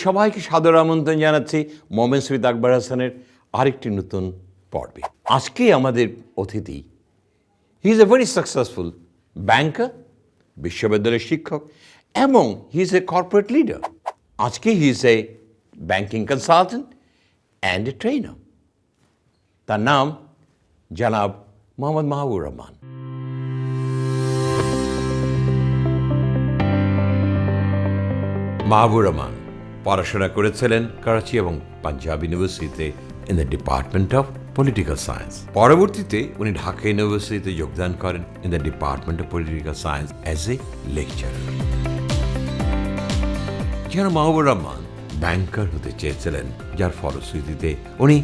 সবাইকে সাদর আমন্ত্রণ জানাচ্ছি মোমেন্টস উইথ আকবর হাসানের আরেকটি নতুন পর্বে। আজকে আমাদের অতিথি, he is a very successful banker, বিশ্ববিদ্যালয়ের শিক্ষক, এবং he is a corporate leader. আজকে he is a banking consultant and a trainer. তার নাম জনাব মোহাম্মদ মাহবুব রহমান। মাহবুব রহমান পড়াশোনা করেছিলেন করাচি এবং পাঞ্জাব ইউনিভার্সিটিতে in the department of political science. পরবর্তীতে উনি ঢাকা ইউনিভার্সিটিতে যোগদান করেন in the department of political science as a lecturer. যেন মাহবুব রহমান ব্যাংকার হতে চেয়েছিলেন, যার ফলশ্রুতিতে উনি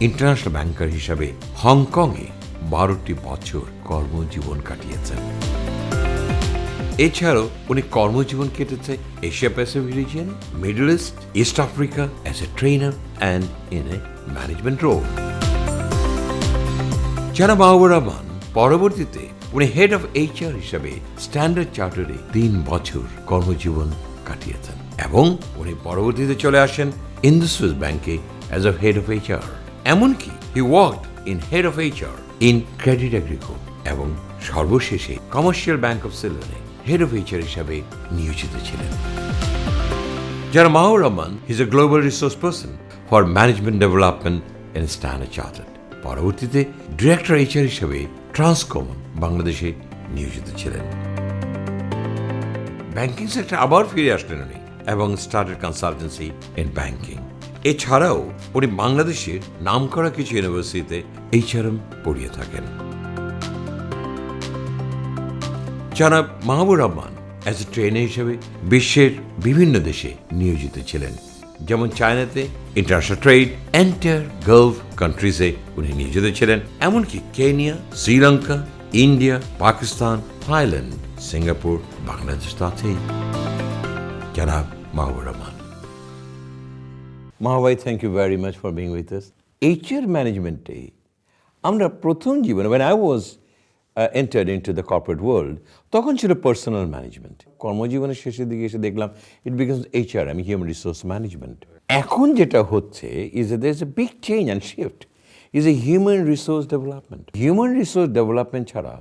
ইন্টারন্যাশনাল ব্যাংকার হিসাবে হংকংয়ে 12টি বছর কর্মজীবন কাটিয়েছেন। এছাড়াও উনি কর্মজীবন কেটেছে Asia Pacific region, Middle East, East Africa as a trainer and in a management role. যারা মাহবুব রহমান পরবর্তীতে উনি হেড অফ এইচআর হিসাবে স্ট্যান্ডার্ড চার্টারে 3 বছর কর্মজীবন কাটিয়েছেন এবং উনি পরবর্তীতে চলে আসেন ইন্ডাসইন্ড ব্যাংকে as a head of HR. এমনকি he worked in head of HR in Credit Agricole এবং সর্বশেষে কমার্শিয়াল ব্যাংক অফ সিলনে হেড অফ এইচআর হিসাবে নিয়োজিত ছিলেন। যারা Mahbub Rahman is a global resource person for management development in Standard Chartered. পরবর্তীতে director HR হিসাবে ট্রান্সকম বাংলাদেশে নিয়োজিত ছিলেন। ব্যাংকিং সেক্টর আবার ফিরে আসলেন উনি এবং স্টার্টেড কনসালটেন্সি ইন ব্যাংকিং। এছাড়াও উনি বাংলাদেশের নামকরা কিছু ইউনিভার্সিটিতে এইচআরএম পড়িয়ে থাকেন। জনাব Mahbub Rahman as a trainer হিসেবে বিশ্বের বিভিন্ন দেশে নিয়োজিত ছিলেন, যেমন চায়নাতে ইন্টারন্যাশনাল ট্রেড, এন্টায়ার গালফ কান্ট্রিজে উনি নিয়োজিত ছিলেন, এমনকি Kenya, Sri Lanka, India, Pakistan, Thailand, Singapore, Bangladesh তো আছেই। জনাব Mahbub Rahman. Mahbub, thank you very much for being with us. HR ম্যানেজমেন্টে আমরা প্রথম জীবনে, when I was entered into the corporate world, তখন ছিল পার্সোনাল ম্যানেজমেন্ট। কর্মজীবনের শেষের দিকে এসে দেখলাম ইট বিকামস এইচআর, আমি হিউম্যান রিসোর্স ম্যানেজমেন্ট। এখন যেটা হচ্ছে is there is a big change and shift, is a human resource development. Human resource development ছাড়া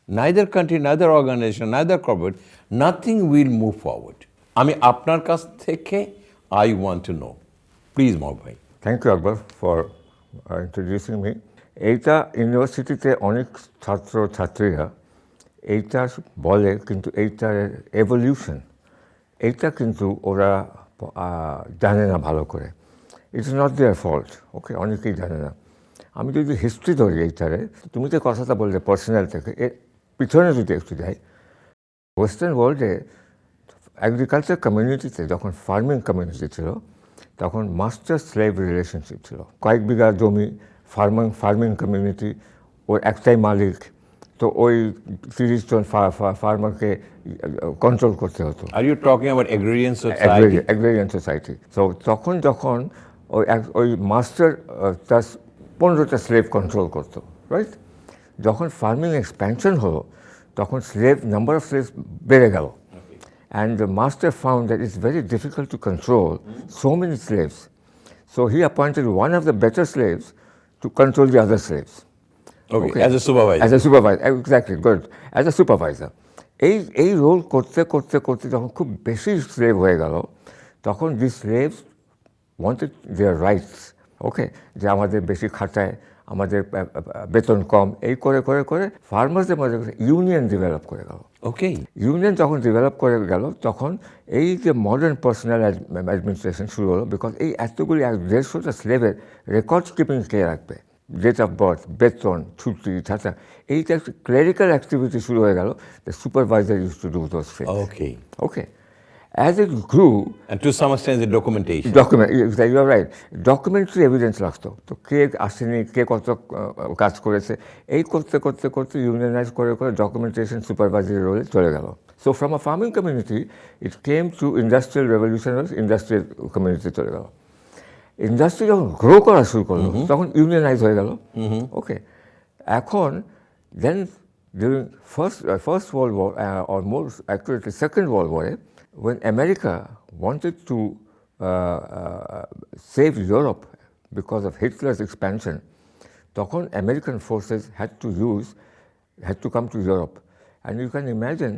neither country, neither organization, neither corporate, nothing will move forward. আমি আপনার কাছ থেকে I want to know. Please, Mahabub bhai. Thank you, Akbar, for introducing me. এইটা ইউনিভার্সিটিতে অনেক ছাত্র ছাত্রীরা এইটা বলে, কিন্তু এইটার এভলিউশন এইটা কিন্তু ওরা জানে না ভালো করে। ইটস নট দেয়ার ফল্ট, ওকে, অনেকেই জানে না। আমি যদি হিস্ট্রি ধরি এইটারে, তুমি যে কথাটা বললে পার্সোনাল থেকে, এর পিছনে যদি একটু যাই, ওয়েস্টার্ন ওয়ার্ল্ডে অ্যাগ্রিকালচার কমিউনিটিতে যখন ফার্মিং কমিউনিটি ছিল, তখন মাস্টার স্লেভ রিলেশনশিপ ছিল। কয়েক বিঘা জমি, ফার্মিং কমিউনিটি, ওর একটাই মালিক, তো ওই 30 জন ফার্মারকে কন্ট্রোল করতে হতো। Are you talking about agrarian society? Agrarian society. So তখন যখন ওই মাস্টার তার 15টা স্লেভ কন্ট্রোল করতো, রাইট? যখন ফার্মিং এক্সপ্যানশন হলো, তখন নাম্বার অফ স্লেভস বেড়ে গেল। And the master found that it's very difficult to control so many slaves. So he appointed one of the better slaves to control the other slaves. Okay, as a supervisor. As a supervisor, exactly, good. As a supervisor. এই role করতে করতে করতে যখন খুব বেশি slave হয়ে গেল, তখন দি স্লেভস ওয়ান্টেড দেয়ার রাইটস, ওকে, যে আমাদের বেশি খাটায়, আমাদের বেতন কম, এই করে করে করে ফার্মার্সদের মধ্যে ইউনিয়ন ডেভেলপ করে গেল। ওকে, ইউনিয়ন যখন ডেভেলপ করে গেল, তখন এই যে মডার্ন পার্সোনাল অ্যাডমিনিস্ট্রেশন শুরু হলো, বিকজ এই এতগুলি 150টা স্লেভের রেকর্ড কিপিং কে রাখবে, ডেট অফ বার্থ, বেতন, ছুটি, ছাতা, এইটা একটা ক্লেরিক্যাল অ্যাক্টিভিটি শুরু হয়ে গেল। The supervisor use to do those things. Okay, okay, as it grew, and to some extent the documentation. You are right, documentary evidence লাগতো, তো কে আসেনি, কে কত কাজ করেছে, এই করতে করতে করতে ইউনিয়নাইজ করে করে ডকুমেন্টেশন সুপারভাইজারি রোলে চলে গেল। So from a farming community it came to industrial revolution, industrial community চলে গেল। ইন্ডাস্ট্রি যখন গ্রো করা শুরু করলো, তখন ইউনিয়নাইজ হয়ে গেল। ওকে, এখন then during first world war, or more accurately Second World War, when America wanted to save Europe because of Hitler's expansion, তখন American forces had to come to Europe. And you can imagine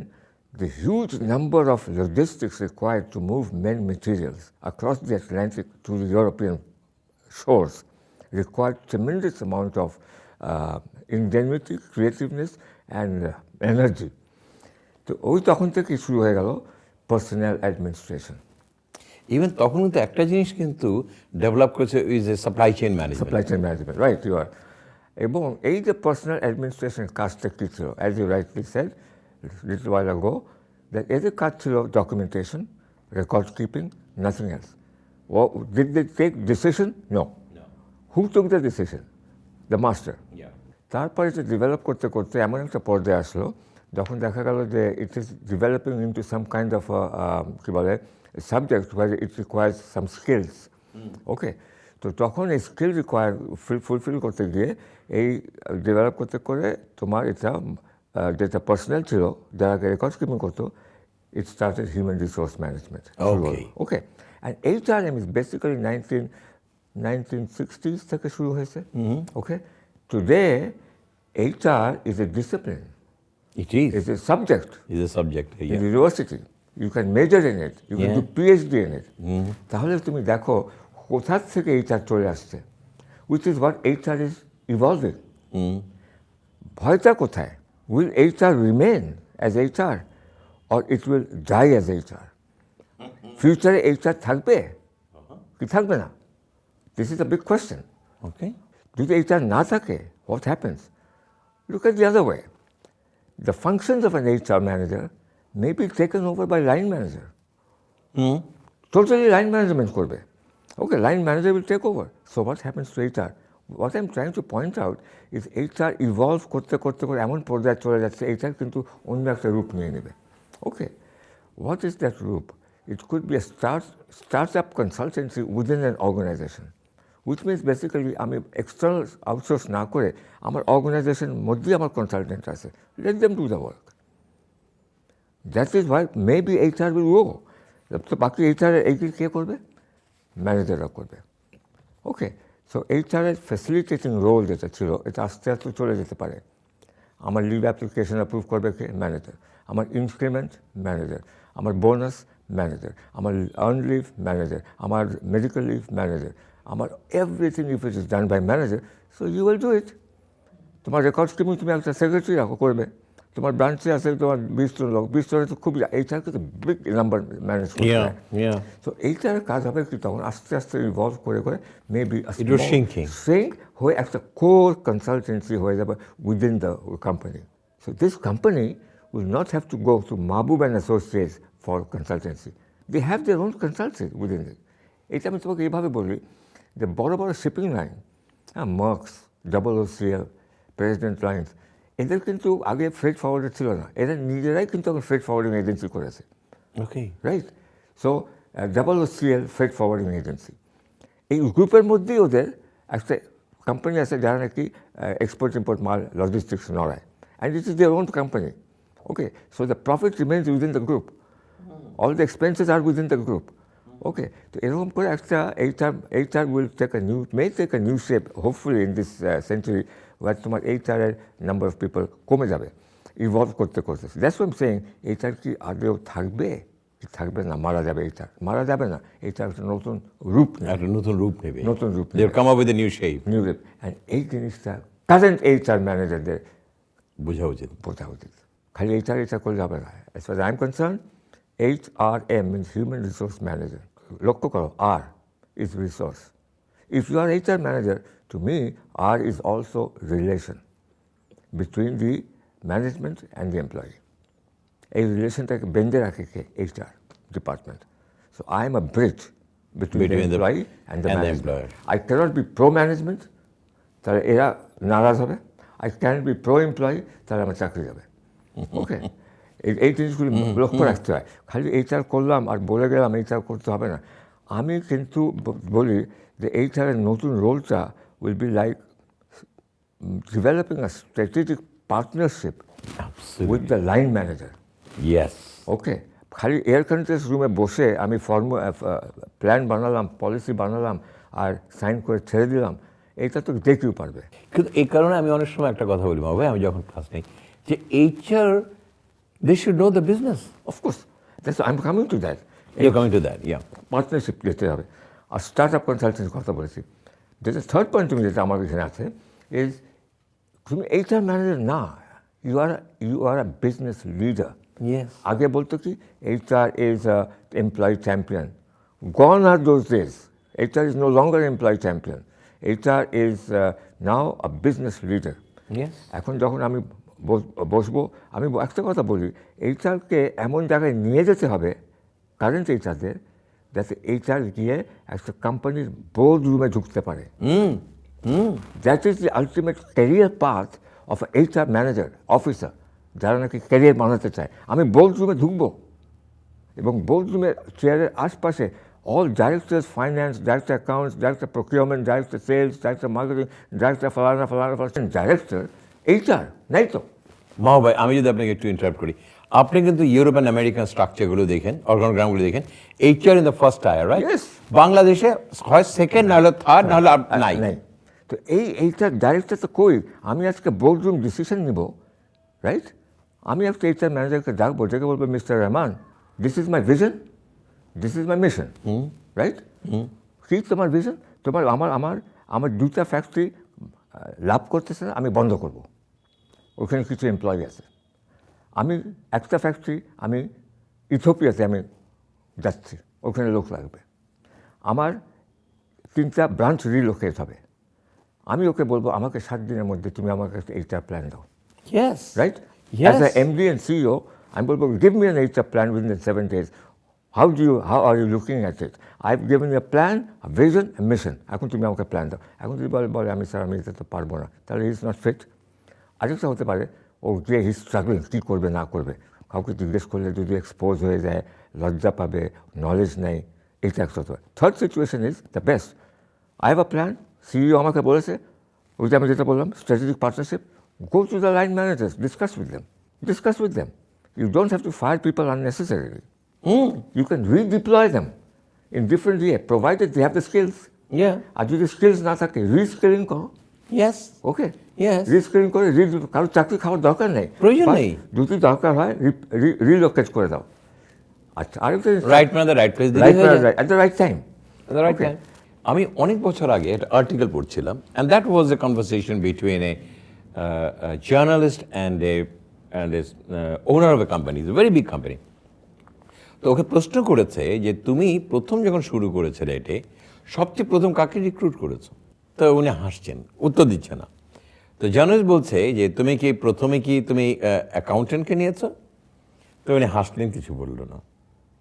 the huge number of logistics required to move men materials across the Atlantic to the European shores required tremendous amount of ingenuity, creativeness and energy. তো ওই তখন থেকে শুরু হয়ে গেল personal administration. Even তখন কিন্তু একটা জিনিস কিন্তু ডেভেলপ করেছে is a supply chain management. Supply chain management, right, you are. এবং এই যে পার্সোনাল অ্যাডমিনিস্ট্রেশন কাজটা কী ছিল, as you rightly said little while ago, that এদের কাজ ছিল documentation, record keeping, nothing else. Did they take decision? No. Who took the decision? The master. তারপরে যে ডেভেলপ করতে করতে এমন একটা পর্যায়ে আসলো যখন দেখা গেল যে it is developing into some kind of কী বলে subject or it requires some skills. Okay, তো তখন এই স্কিল ফুলফিল করতে গিয়ে এই ডেভেলপ করতে করে তোমার এটা যেটা পার্সোনাল ছিল যারা রেকর্ড কিপিং করতো, it started human resource management. Okay, and HRM is basically 1960s থেকে শুরু হয়েছে। ওকে, today HR is a discipline. It is. It's a subject. It's a subject. In the university. You can major in it. You can do PhD in it. তাহলে তুমি দেখো কোথা থেকে HR চলে আসছে, which is what HR is evolving. ভয়টা কোথায়? Will HR remain as HR or it will die as HR? ফিউচারে HR থাকবে কি থাকবে না? This is a big question. Okay. যদি HR না থাকে, what happens? Look at the other way. The functions of an HR manager may be taken over by line manager. Totally line management করবে. Okay, line manager will take over. So what happens to HR? What I'm trying to point out is HR evolve করতে করতে করে এমন পর্যায়ে চলে যাচ্ছে HR কিন্তু অন্য একটা রূপ নিয়ে নেবে. Okay, what is that রূপ? It could be a startup consultancy within an organization. Which means basically আমি এক্সটার্নাল আউটসোর্স না করে আমার অর্গানাইজেশন মধ্যেই আমার কনসালটেন্ট আছে, let them do the work. That is Y maybe HR will go. তো বাকি HR এই কে করবে? ম্যানেজাররা করবে। ওকে, সো HR এর ফ্যাসিলিটেটিং রোল যেটা ছিল এটা আস্তে আস্তে চলে যেতে পারে। আমার লিভ অ্যাপ্লিকেশন অ্যাপ্রুভ করবে কে? ম্যানেজার। আমার ইনক্রিমেন্ট ম্যানেজার, আমার বোনাস ম্যানেজার, আমার আর্ন লিভ ম্যানেজার, আমার মেডিকেল লিভ ম্যানেজার, আমার everything if it is done by manager, so you will do it. তোমার রেকর্ড কিপিং তুমি একটা সেক্রেটারি রাখো, করবে। তোমার ব্রাঞ্চে আছে তোমার 20 জন লোক, 20 জনের তো খুবই, এইটার কিন্তু বিগ নাম্বার ম্যানেজ করতে হয়। সো এইটার কাজ হবে কি তখন আস্তে আস্তে ইনভলভ করে করে মেবি সিঙ্ক হয়ে একটা কোর কনসালটেন্সি হয়ে যাবে within the company. So this company will not have to go to Mahbub and associates for consultancy, they have their own consultancy within it. এটা আমি তোমাকে এইভাবে বলি যে বড় বড় shipping line, Maersk, OOCL, president lines, এদের কিন্তু আগে ফ্রেড ফরওয়ার্ডার ছিল না, এরা নিজেরাই কিন্তু এখন ফ্রেড ফরওয়ার্ডিং এজেন্সি করেছে। Okay, right. So OOCL freight forwarding agency, এই গ্রুপের মধ্যেই ওদের একটা কোম্পানি আছে যারা নাকি এক্সপোর্ট ইম্পোর্ট মাল লজিস্টিক্স নড়ায়, and it is their own company. Okay, so the profit remains within the group, all the expenses are within the group. Okay, তো এরকম করে একটা HR will may take a new shape hopefully in this century where তোমার HR এর number of people কমে যাবে evolve করতে করতে। That's what I am saying, HR কি আদৌ থাকবে? থাকবে না, মারা যাবে। HR মারা যাবে না, HR একটা নতুন রূপ নেবে, একটা নতুন রূপ নেবে, নতুন রূপ they will come up with a new shape. And এই জিনিসটা কারেন্ট HR ম্যানেজারদের বোঝা উচিত। খালি HR করলে হবে না। As far as I am concerned, HRM means human resource manager. লক্ষ্য করো, R is resource. If you are HR manager, to me, R is also relation between the management and the employee. এই রিলেশনটাকে বেঁধে রাখে কে? HR department. So I am a bridge between the employee and the management. I cannot be pro-management, তাহলে এরা নারাজ হবে। I cannot be pro-employee, তাহলে আমার চাকরি যাবে। ওকে, এই জিনিসগুলি লক্ষ্য রাখতে হয়। খালি HR করলাম আর বলে গেলাম HR করতে হবে না। আমি কিন্তু বলি যে HR এর নতুন রোলটা will be like developing a strategic partnership with the line manager. Yes. ওকে, খালি এয়ার কন্ডিশন রুমে বসে আমি প্ল্যান বানালাম, পলিসি বানালাম আর সাইন করে ছেড়ে দিলাম, এটা তো যে কেউ পারবে। কিন্তু এই কারণে আমি অনেক সময় একটা কথা বলি ভাই, আমি যখন ক্লাস নেই, যে HR they should know the business. Of course, I am coming to that. You coming to that, yeah. Partnership যেতে হবে। আর স্টার্ট আপ কনসালটেন্সির কথা বলেছি, যেটা থার্ড পয়েন্ট তুমি যেটা আমার এখানে আছে ইজ, তুমি HR ম্যানেজার না, you are a business leader. Yes. আগে বলতো কি HR is employee champion, gone are those days. HR is no longer employee champion, HR is now a business leader. Yes. এখন যখন আমি বসবো, আমি একটা কথা বলি, HRকে এমন জায়গায় নিয়ে যেতে হবে কারেন্ট HRদের, যাতে HR গিয়ে একটা কোম্পানির বোর্ড রুমে ঢুকতে পারে। That is the ultimate career path of HR manager officer, যারা নাকি ক্যারিয়ার বানাতে চায়। আমি বোর্ড রুমে ঢুকবো এবং বোর্ড রুমের চেয়ারের আশপাশে all directors finance, director accounts, director procurement, director sales, director marketing, director ফালানা ডাইরেক্টর HR নাই তো। মাও ভাই, আমি যদি আপনাকে একটু ইন্টারাপ্ট করি, আপনি কিন্তু ইউরোপ অ্যান্ড আমেরিকান স্ট্রাকচারগুলো দেখেন, অর্গানোগ্রামগুলো দেখেন, HR in the first tyre, right? Yes. বাংলাদেশে হয় সেকেন্ড, না হলে থার্ড, না হলে নাই। নাই। তো এইটার ডাইরেক্টর তো কই? আমি আজকে বোর্ড রুম ডিসিশন নিব, রাইট? আমি একটা HR ম্যানেজারকে ডাকবো, ডেকে বলবো, mister Rahman, this is my vision, this is my mission, right? কি তোমার ভিশন? তোমার আমার দুটা ফ্যাক্টরি লাভ করতেছে না, আমি বন্ধ করব। ওখানে কিছু এমপ্লয়ি আছে। আমি একটা ফ্যাক্টরি আমি ইথিওপিয়াতে আমি যাচ্ছি, ওখানে লোক লাগবে। আমার 3টা ব্রাঞ্চ রিলোকেট হবে। আমি ওকে বলবো, আমাকে 7 দিনের মধ্যে তুমি আমাকে একটা HR প্ল্যান দাও, Yes. Right? Yes. As a MD and CEO, আমি বলবো, give me an HR plan within 7 days. How are you looking at it? I've given you a plan, a vision, a mission. এখন তুমি আমাকে plan দাও। এখন যদি বলে আমি স্যার আমি এটা তো পারবো না, তাহলে হি ইজ নট ফিট। আরেকটা হতে পারে, ও যে হি স্ট্রাগলিং, কী করবে না করবে, কাউকে জিজ্ঞেস করলে যদি এক্সপোজ হয়ে যায়, লজ্জা পাবে, নলেজ নেই, এটা একটা হতে পারে। Third situation is the best. I have a plan, CEO আমাকে বলেছে, ওই যে আমি যেটা বললাম strategic partnership, go to the line managers, discuss with them. You don't have to fire people unnecessarily. You can redeploy them in different way, provided they have the skills. Yeah. আর যদি skills না থাকে, রিস্কিলিং করো। Yes. ওকে, Yes. রিস্কিলিং করে কারোর চাকরি খাওয়ার দরকার নেই, প্রয়োজন নেই। যদি দরকার হয় রিলোকেট করে দাও। আচ্ছা, আরেকটা right man, the right place, at the right time. The right time. আমি অনেক বছর আগে একটা আর্টিকেল পড়ছিলাম, and that was a conversation between A journalist and a owner of a company, very big company. তো ওকে প্রশ্ন করেছে যে তুমি প্রথম যখন শুরু করেছিলে এটে, সবচেয়ে প্রথম কাকে রিক্রুট করেছো? তো উনি হাসছেন, উত্তর দিচ্ছে না। তো জার্নালিস্ট বলছে যে তুমি তুমি অ্যাকাউন্টেন্টকে নিয়েছো? তো উনি হাসলেন, কিছু বললো না।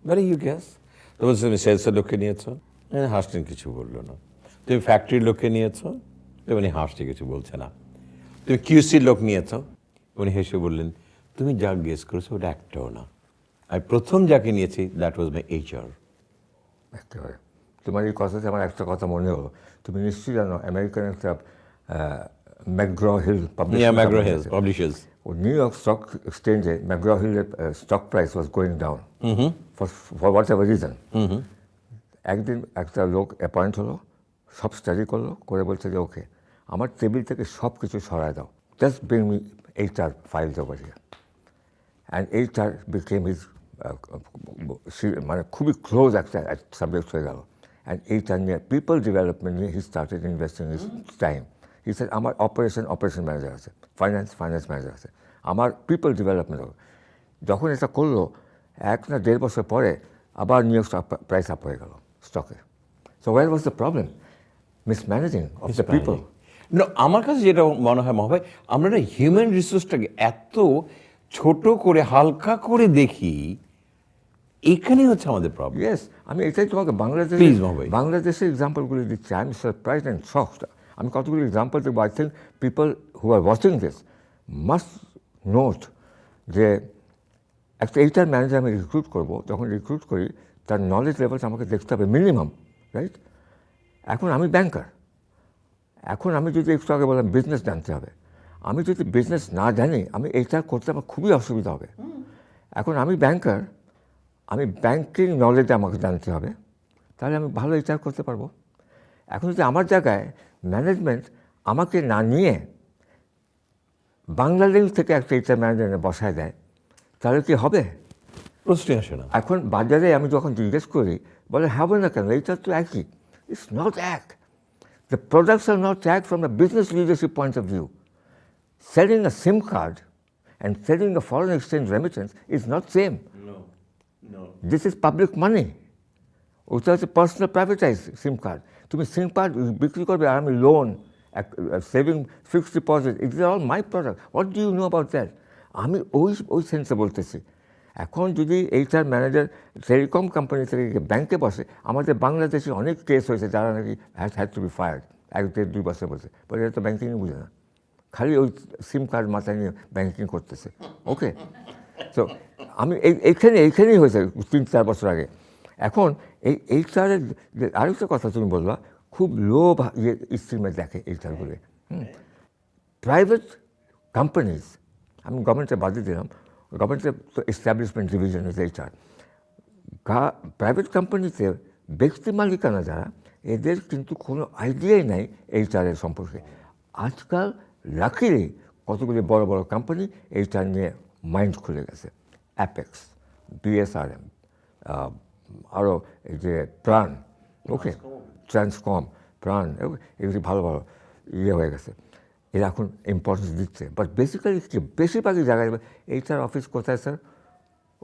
Very you guess. তো বলছে তুমি সেলসের লোককে নিয়েছো? হাসলেন, কিছু বললো না। তুমি ফ্যাক্টরির লোককে নিয়েছো? তো উনি হাসতে কিছু বলছে না। তুমি কিউসির লোক নিয়েছো? উনি হেসে বললেন, তুমি যা গেস করেছো ওটা একটাও না। আমি প্রথম যাকে নিয়েছি দ্যাট ওয়াজ মাই HR। একেবারে তোমার এই কথাতে আমার একটা কথা মনে হলো, তুমি নিশ্চয়ই জানো আমেরিকান একটা ম্যাকগ্র-হিল পাবলিশার্স, ও নিউ ইয়র্ক স্টক এক্সচেঞ্জে ম্যাকগ্র-হিলের stock price was going down for whatever reason. একদিন একটা লোক অ্যাপয়েন্ট হলো, সব স্টাডি করলো, করে বলছে যে ওকে, আমার টেবিল থেকে সব কিছু সরায় দাও, just bring me HR files over here. And HR became his মানে খুবই ক্লোজ একটা সাবজেক্ট হয়ে গেল। অ্যান্ড HR নিয়ে, পিপল ডেভেলপমেন্ট নিয়ে he started investing his time. He said, আমার অপারেশন ম্যানেজার আছে, ফাইন্যান্স ম্যানেজার আছে, আমার পিপল ডেভেলপমেন্ট হবে। যখন এটা করলো, 1 না 1.5 বছর পরে আবার নিউ ইয়র্ক প্রাইস আপ হয়ে গেল স্টকে। So where was the problem? Mismanaging of the people. আমার কাছে যেটা মনে হয় মহাভাই, আমরা না হিউম্যান রিসোর্সটাকে এত ছোট করে হালকা করে দেখি, এখানে হচ্ছে আমাদের প্রবলেম। ইয়েস, আমি এটাই তোমাকে বাংলাদেশের এক্সাম্পলগুলি দিচ্ছি। I am surprised and shocked. আমি কতগুলো এক্সাম্পল দেবো। I think people who are watching this must note যে একটা HR ম্যানেজার আমি রিক্রুট করবো, যখন রিক্রুট করি তার নলেজ লেভেলটা আমাকে দেখতে হবে মিনিমাম, রাইট? এখন আমি ব্যাংকার, এখন আমি যদি একটু আগে বললাম বিজনেস জানতে হবে, আমি যদি বিজনেস না জানি, আমি HR করতে আমার খুবই অসুবিধা হবে। এখন আমি ব্যাংকার, আমি ব্যাংকিং নলেজ আমাকে জানতে হবে, তাহলে আমি ভালো এইচআর করতে পারবো। এখন যদি আমার জায়গায় ম্যানেজমেন্ট আমাকে না নিয়ে বাংলাদেশ থেকে একটা এইচআর ম্যানেজার বসায় দেয়, তাহলে কি হবে? প্রশ্নই আসে না। এখন বাজারে আমি যখন জিজ্ঞেস করি, বলে হবে না কেন, এইচআর তো একই। ইটস নট এক। দ্য প্রোডাক্টস আর নট এক from the business leadership point of view. Selling a SIM card and selling a foreign exchange remittance is not same. No. This is public money. ওটা হচ্ছে personal privatise সিম card. তুমি সিম card বিক্রি করবে আর আমি loan, saving, fixed deposit, it is all my product. What do you know about that? আমি ওই সেন্সে বলতেছি। এখন যদি এইচআর ম্যানেজার টেলিকম কোম্পানি থেকে ব্যাংকে বসে, আমাদের বাংলাদেশে অনেক কেস হয়েছে যারা নাকি হ্যাড টু বি ফায়ার্ড 1-2 বছর বসে, বলে এটা তো ব্যাংকিংই বুঝে না, খালি ওই সিম কার্ড মাথায় নিয়ে ব্যাংকিং করতেছে। ওকে, তো আমি এইখানেই হয়েছে 3-4 বছর আগে। এখন এইচআরের আরেকটা কথা তুমি বলবা, খুব লো স্ট্রিমে দেখে এইচআরগুলো। প্রাইভেট কোম্পানিজ, আমি গভর্নমেন্টে বাদে দিলাম, গভর্নমেন্টের তো establishment division is HR. Private কোম্পানিতে ব্যক্তি মালিকানা যারা, এদের কিন্তু কোনো আইডিয়াই নাই এইচআরের সম্পর্কে। আজকাল লাকিলি কতগুলি বড় বড় কোম্পানি এইচআর নিয়ে মাইন্ড খুলে গেছে। অ্যাপেক্স, বিএসআরএম, আরও এই যে প্রাণ, ওকে, ট্রান্সকম, প্রাণ, এগুলি ভালো ভালো হয়ে গেছে। এরা এখন ইম্পর্টেন্স দিচ্ছে। বাট বেসিক্যালি বেশিরভাগই জায়গায় এইচআর অফিস কোথায় স্যার?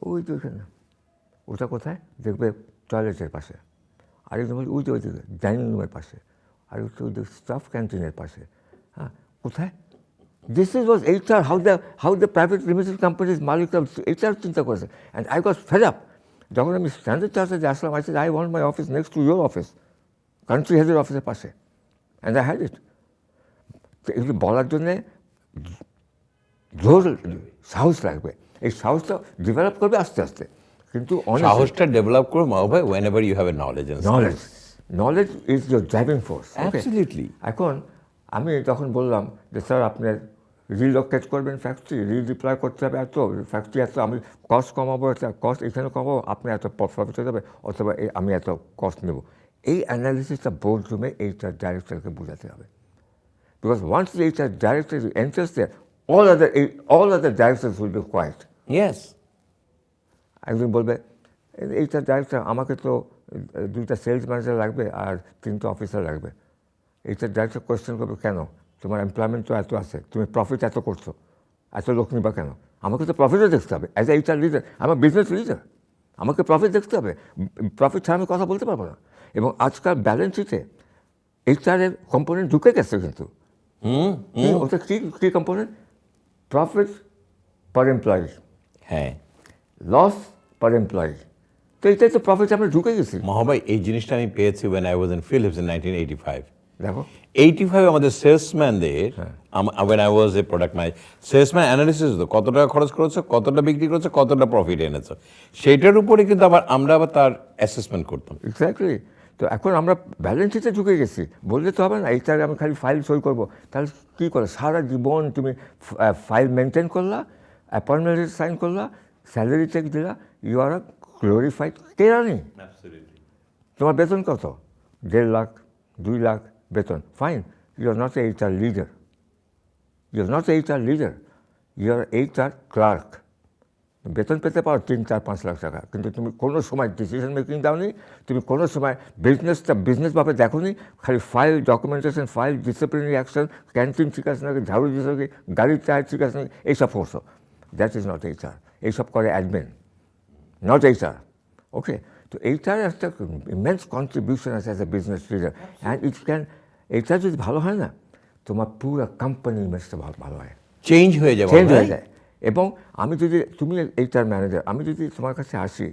ওই তো ওইখানে। ওটা কোথায় দেখবে? টয়লেটের পাশে। আরেকজন বলছে ওই দিকে ডাইনিং রুমের পাশে, আর ওই যে স্টাফ ক্যান্টিনের পাশে। হ্যাঁ, কোথায়? This is was HR, how the private limited companies মালিকরা HR চিন্তা করেছে। And I got fed up. যখন আমি স্ট্যান্ডার্ড চার্টারে আসলাম, I said I want my office next to your office, country হেডের অফিসের পাশে। And I had it. তো এগুলো বলার জন্যে জোর সাহস লাগবে। এই সাহসটা ডেভেলপ করবে আস্তে আস্তে। কিন্তু সাহসটা ডেভেলপ করে মা ভাই whenever you have a knowledge and knowledge is your driving force. Absolutely. এখন আমি তখন বললাম যে স্যার আপনার রিলোকেট করবেন ফ্যাক্টরি, রিডিপ্লয় করতে হবে, এত ফ্যাক্টরি এত, আমি কস্ট কমাবো, কস্ট এখানে কমাবো, আপনি এত প্রফিট হয়ে যাবে, অথবা আমি এত কস্ট নেব। এই অ্যানালিসিসটা বোর্ড রুমে এইচআর ডাইরেক্টরকে বোঝাতে হবে। Because once the HR director enters there, all other directors will be quiet. Yes. একজন বলবে এইচআর ডাইরেক্টর, আমাকে তো 2টা সেলস ম্যানেজার লাগবে আর 3টে অফিসার লাগবে। এইচআর ডাইরেক্টর কোয়েশ্চেন করবে, কেন? তোমার এমপ্লয়মেন্ট তো এত আছে, তুমি প্রফিট এত করছো, এত লোক নিবা কেন? আমাকে তো প্রফিটও দেখতে হবে। অ্যাজ এ এইচআর লিডার, আমার বিজনেস লিডার, আমাকে প্রফিট দেখতে হবে। প্রফিট ছাড়া আমি কথা বলতে পারবো না। এবং আজকাল ব্যালেন্স শিটে এইচআরের কম্পোনেন্ট ঢুকে গেছে কিন্তু। ওটা কী কম্পোনেন্ট? প্রফিট পার এমপ্লয়ি, হ্যাঁ, লস পার এমপ্লয়ি। তো এটাই তো প্রফিট আমরা ঢুকে গেছি। মহাভাই এই জিনিসটা আমি পেয়েছি when I was in Philips in 1985. দেখো 85 আমাদের সেলসম্যানদের, when I was a product manager, salesman analysis হতো কত টাকা খরচ করেছে, কতটা বিক্রি করেছে, কতটা প্রফিট এনেছে, সেইটার উপরে কিন্তু আমরা আবার তার অ্যাসেসমেন্ট করতাম। এক্স্যাক্টলি। তো এখন আমরা ব্যালেন্স শিটে ঢুকে গেছি, বললে তো হবে না। এইটার আমি খালি ফাইল সই করবো, তাহলে কী করে সারা জীবন তুমি ফাইল মেনটেন করলা, অ্যাপয়েন্টমেন্ট সাইন করলা, স্যালারি চেক দিলা, ইউ আর আ গ্লোরিফাইড কেরানি। তোমার বেতন কত? 1.5 লাখ, 2 লাখ বেতন, fine. You are not a HR leader, you are not a HR leader, you are HR clerk. বেতন পেতে পারো 3-4-5 লাখ টাকা, কিন্তু তুমি কোনো সময় ডিসিশন মেকিং দাওনি, তুমি কোনো সময় বিজনেসভাবে দেখো নি, খালি file, documentation, file, disciplinary action, canteen ঠিক আছে নাকি, ঝাড়ু দিচ্ছে নাকি, গাড়ির টায়ার ঠিক আছে নাকি, এইসব করছো। That is not HR. এইসব করে অ্যাডমিন, নট এইচআর। ওকে, তো এইটার একটা ইমেন্স কন্ট্রিবিউশন আছে as a business leader. And এইটা যদি ভালো হয় না, তোমার পুরো কোম্পানি ইমেজটা ভালো হয়, চেঞ্জ হয়ে যাবে, চেঞ্জ হয়ে যায়। এবং আমি যদি, তুমি এইচআর ম্যানেজার, আমি যদি তোমার কাছে আসি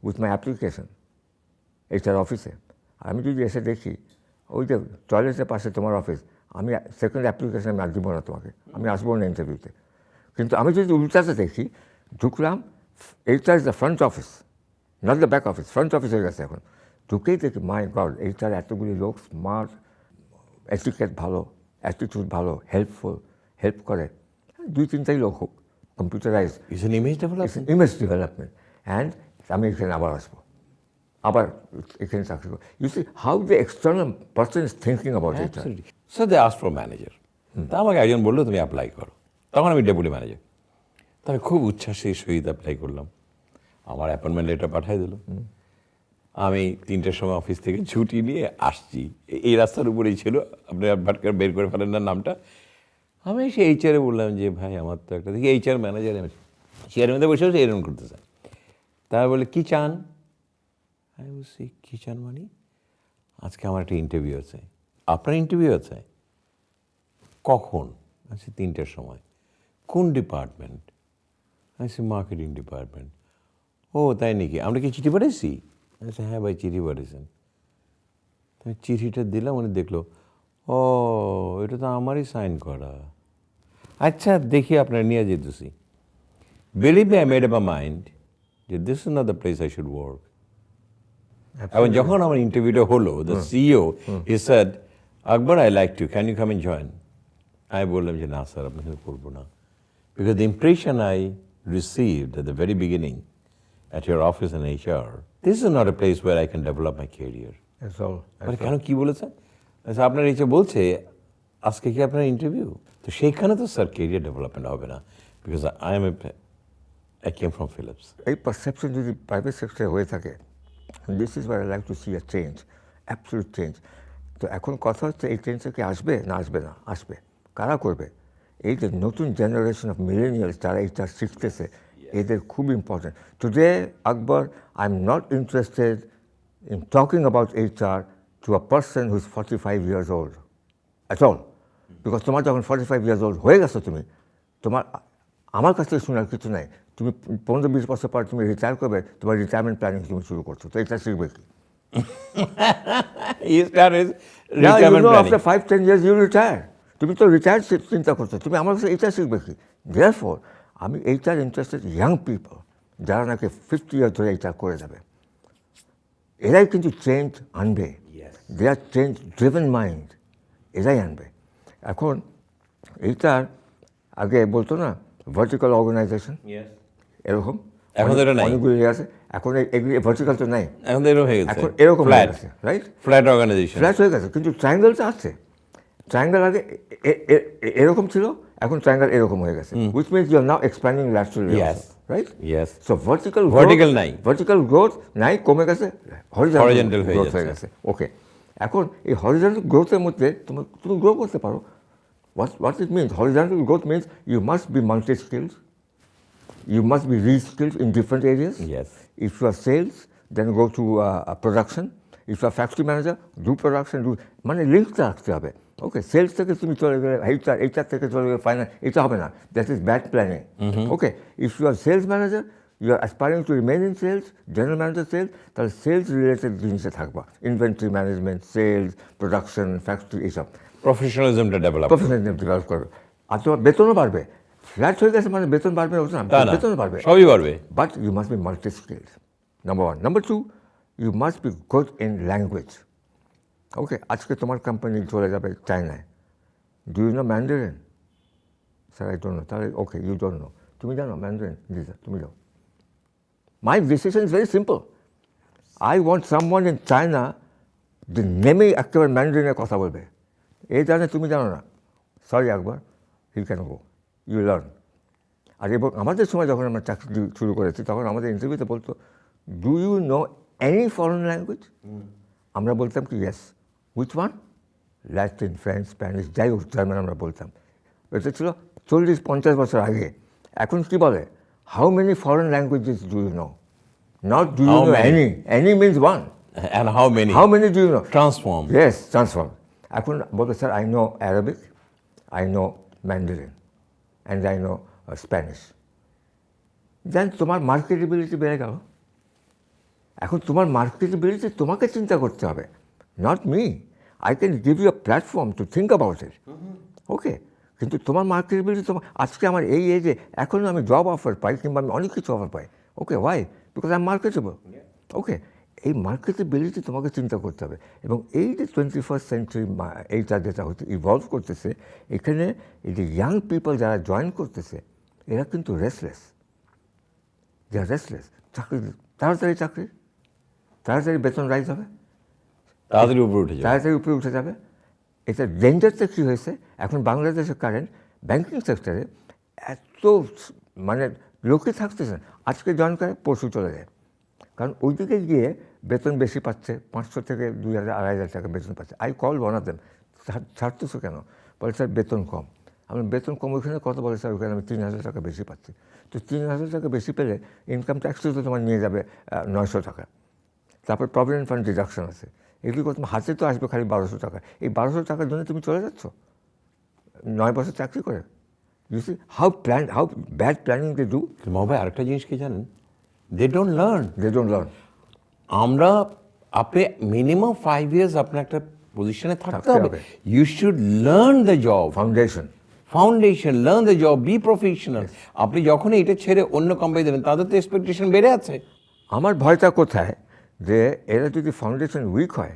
উইথ মাই অ্যাপ্লিকেশন এইচআর অফিসে, আমি যদি এসে দেখি ওই যে টয়লেটের পাশে তোমার অফিস, আমি সেকেন্ড অ্যাপ্লিকেশন আমি আর দিব না তোমাকে, আমি আসবো না ইন্টারভিউতে। কিন্তু আমি যদি উল্টাতে দেখি, ঢুকলাম, HR is the front office, not the back office, front office হয়ে গেছে এখন। ঢুকেই দেখি মাই গড, এইচআর এতগুলি লোক, স্মার্ট, এটিকেট ভালো, অ্যাটিটিউড ভালো, হেল্প করে। 2-3টাই লোক হোক, computerized. It's an image development. It's an image development. And আমি এখানে আবার আসবো, আবার এখানে চাকরি করবো। You see how the external person is thinking about it. So they ask for manager. তা আমাকে একজন বললো তুমি অ্যাপ্লাই করো, তখন আমি ডেপুটি ম্যানেজার। তা আমি খুব উচ্ছ্বাসের সহিত অ্যাপ্লাই করলাম, আমার অ্যাপয়েন্টমেন্ট লেটার পাঠিয়ে দিল। আমি 3টের সময় অফিস থেকে ছুটি নিয়ে আসছি, এই রাস্তার উপরেই ছিল, আপনি ভাটকার বের করে ফেলেন না নামটা। আমি এসে এইচআরে বললাম যে ভাই আমার তো একটা দেখি এইচআর ম্যানেজার, আমি চেয়ারের মধ্যে বসে বসে এরকম করতে চাই। তারা বলে কী চান? আমি বলছি কী চান মানে? আজকে আমার একটা ইন্টারভিউ আছে। আপনার ইন্টারভিউ আছে? কখন? আচ্ছা 3টের সময়। কোন ডিপার্টমেন্ট? আচ্ছা মার্কেটিং ডিপার্টমেন্ট। ও তাই নাকি, আমরা কি চিঠি পাঠিয়েছি? আচ্ছা হ্যাঁ ভাই চিঠি পাঠিয়েছেন। আমি চিঠিটা দিলাম, উনি দেখলো, ও এটা তো আমারই সাইন করা। আচ্ছা দেখি আপনার নিয়ে যেতেছি। Believe me, I made up a mind যে this is not the place I should work. এবং যখন আমার ইন্টারভিউটা হলো, the CEO he said, Akbar I like to, can you come and join? আমি বললাম যে না স্যার, আপনার সাথে করবো না। Because the impression I received at the very beginning at your office in HR, this is not a place where I can develop my career. That's all. মানে কেন, কি বলেছেন? আচ্ছা আপনার এইচআর বলছে আজকে কি আপনার ইন্টারভিউ, তো সেইখানে তো স্যার কেরিয়ার ডেভেলপমেন্ট হবে না, because I came from Philips. এই পারসেপশন যদি প্রাইভেট সেক্টরে হয়ে থাকে, this is where I like to see a change, absolute change. তো এখন কথা হচ্ছে এই চেঞ্জটা কি আসবে না আসবে না? আসবে। কারা করবে? এই যে নতুন জেনারেশন অফ মিলেনিয়ালস যারা এইটা শিখতেছে, এদের খুব important. Today Akbar, I am not interested in talking about HR to a person who is 45 years old at all. Because তোমার যখন 45 years old হয়ে গেছো তুমি, তোমার আমার কাছ থেকে শোনার কিছু নাই। তুমি 15-20 বছর পর তুমি রিটায়ার করবে, তোমার রিটায়ারমেন্ট প্ল্যানিং তুমি শুরু করছো, তো এটা শিখবে কি? আফটার 5-10 years ইউ রিটায়ার, তুমি তো রিটায়ার চিন্তা করছো, তুমি আমার কাছে এটা শিখবে কি? দেয়ারফর আমি এইটার ইন্টারেস্টেড ইয়াং পিপল যারা নাকি 50 years ধরে এইটা করে যাবে, এরাই কিন্তু চেঞ্জ আনবে। দে আর চেঞ্জ ড্রিভেন মাইন্ড, এরাই আনবে। এখন এইটার আগে বলতো না ভার্টিক্যাল অর্গানাইজেশন, এরকম এখন তো এটা নাই। অনেকগুলো আছে, এখন এগুলি ভার্টিক্যাল তো নাই, এখন তো এরকম হয়ে গেছে, এখন এরকম হয়ে গেছে, রাইট? ফ্ল্যাট অর্গানাইজেশন, ফ্ল্যাট হয়ে গেছে, কিন্তু ট্রায়াঙ্গেলটা আছে। ট্রায়াঙ্গেল আগে এরকম ছিল, এখন ট্রায়াঙ্গেল এরকম হয়ে গেছে, which means you are now expanding laterally, right? Yes. So vertical নাই, ভার্টিক্যাল গ্রোথ নাই, কমে গেছে, হরিজন্টাল হয়ে গ্রোথ হয়ে গেছে। ওকে, এখন এই হরিজন্টাল গ্রোথের মধ্যে তুমি গ্রো করতে পারো। What it means, horizontal growth means you must be multi-skilled, you must be re-skilled in different areas. Yes. If you are sales, then go to production. If you are factory manager, do production, মানে লিঙ্কটা রাখতে হবে। ওকে, sales থেকে তুমি চলে গেলে এইটার থেকে চলে গেলে ফাইনাল, এটা হবে না, that is bad planning. Okay, if you are sales manager, you are aspiring to remain in sales, general manager sales, তাহলে সেলস রিলেটেড জিনিসে থাকবা, inventory management, sales, production, factory, এইসব প্রফেশনালিজমটা ডেভেলপ করবে। আর তোমার বেতনও বাড়বে। ফ্ল্যাট হয়ে গেছে মানে বেতন বাড়বে না, বেতনও বাড়বে, সবই বাড়বে। But you must be multi skilled, number 1। Number 2, you must be good in language. Okay, আজকে তোমার কোম্পানি চলে যাবে চায়নায়, do you know Mandarin? Sir I don't know. তাহলে ওকে, ইউ ডোন্ট নো, তুমি জানো ম্যান্ডারিন? জি স্যার, তুমি যাও। My decision is very simple, I want someone in China যে নেমেই একেবারে ম্যান্ডারিনের কথা বলবে, এই জানে তুমি জানো না, sorry Akbar, he can go, you learn. আর এবং আমাদের সময় যখন আমরা চাকরি শুরু করেছি, তখন আমাদের ইন্টারভিউতে বলতো, do you know any foreign language? আমরা বলতাম কি yes. Which one? Latin, French, Spanish, যাই হোক, জার্মান আমরা বলতাম। এটা ছিল 40-50 বছর আগে। এখন কি বলে, how many foreign languages do you know? Not do you know any, any means one, and how many do you know? transform? Yes, transform. এখন বলতে sir, I know Arabic, I know Mandarin, and I know Spanish. Then তোমার marketability বেড়ে গেল। এখন তোমার মার্কেটেবিলিটি তোমাকে চিন্তা করতে হবে, not me. I can give you a platform to think about it. Okay, কিন্তু তোমার মার্কেটেবিলিটি তোমার, আজকে আমার এই এজে এখনও আমি জব অফার পাই, কিংবা আমি অনেক কিছু অফার পাই। Okay, why? Because I am marketable. Okay, এই মার্কেটেবিলিটি তোমাকে চিন্তা করতে হবে। এবং এই যে 21st century এইটা যেটা হচ্ছে ইভলভ করতেছে, এখানে এই যে ইয়াং পিপল যারা জয়েন করতেছে, এরা কিন্তু রেসলেস, দে আর রেসলেস। চাকরি তাড়াতাড়ি চাকরি, তাড়াতাড়ি বেতন রাইজ হবে, তাড়াতাড়ি উপরে উঠে যাবে। তাড়াতাড়ি উপরে উঠে যাবে। এটা ডেঞ্জারটা কী হয়েছে, এখন বাংলাদেশের কারেন্ট ব্যাংকিং সেক্টরে এত মানে লোকে থাকতেছে না, আজকে জয়েন করে পরশু চলে যায়। কারণ ওইদিকে গিয়ে বেতন বেশি পাচ্ছে, 500 থেকে 2000 2500 টাকা বেতন পাচ্ছে। আই কল বানাতেন, ছাড়তেছো কেন? বলে স্যার বেতন কম। আমি বেতন কম, ওইখানে কত বলে স্যার? ওইখানে আমি 3000 টাকা বেশি পাচ্ছি। তো 3000 টাকা বেশি পেলে ইনকাম ট্যাক্সও তো তোমার নিয়ে যাবে 900 টাকা। তারপর প্রভিডেন্ট ফান্ড ডিডাকশন আছে, এগুলি তোমার হাতে তো আসবে খালি 1200 টাকা। এই 1200 টাকার জন্য তুমি চলে যাচ্ছ 9 বছর চাকরি করে। You see how bad planning they do. মহাভাই ভাই আরেকটা জিনিস কি জানেন, দে ডোন্ট লার্ন। আমরা আপনি মিনিমাম 5 years আপনার একটা পজিশনে থাকতে হবে। You should learn the job, foundation, learn the job, be professional. আপনি যখন এটা ছেড়ে অন্য কোম্পানি দেবেন, তাদের তো এক্সপেকটেশন বেড়ে আছে। আমার ভয়টা কোথায়, যে এরা যদি ফাউন্ডেশন উইক হয়,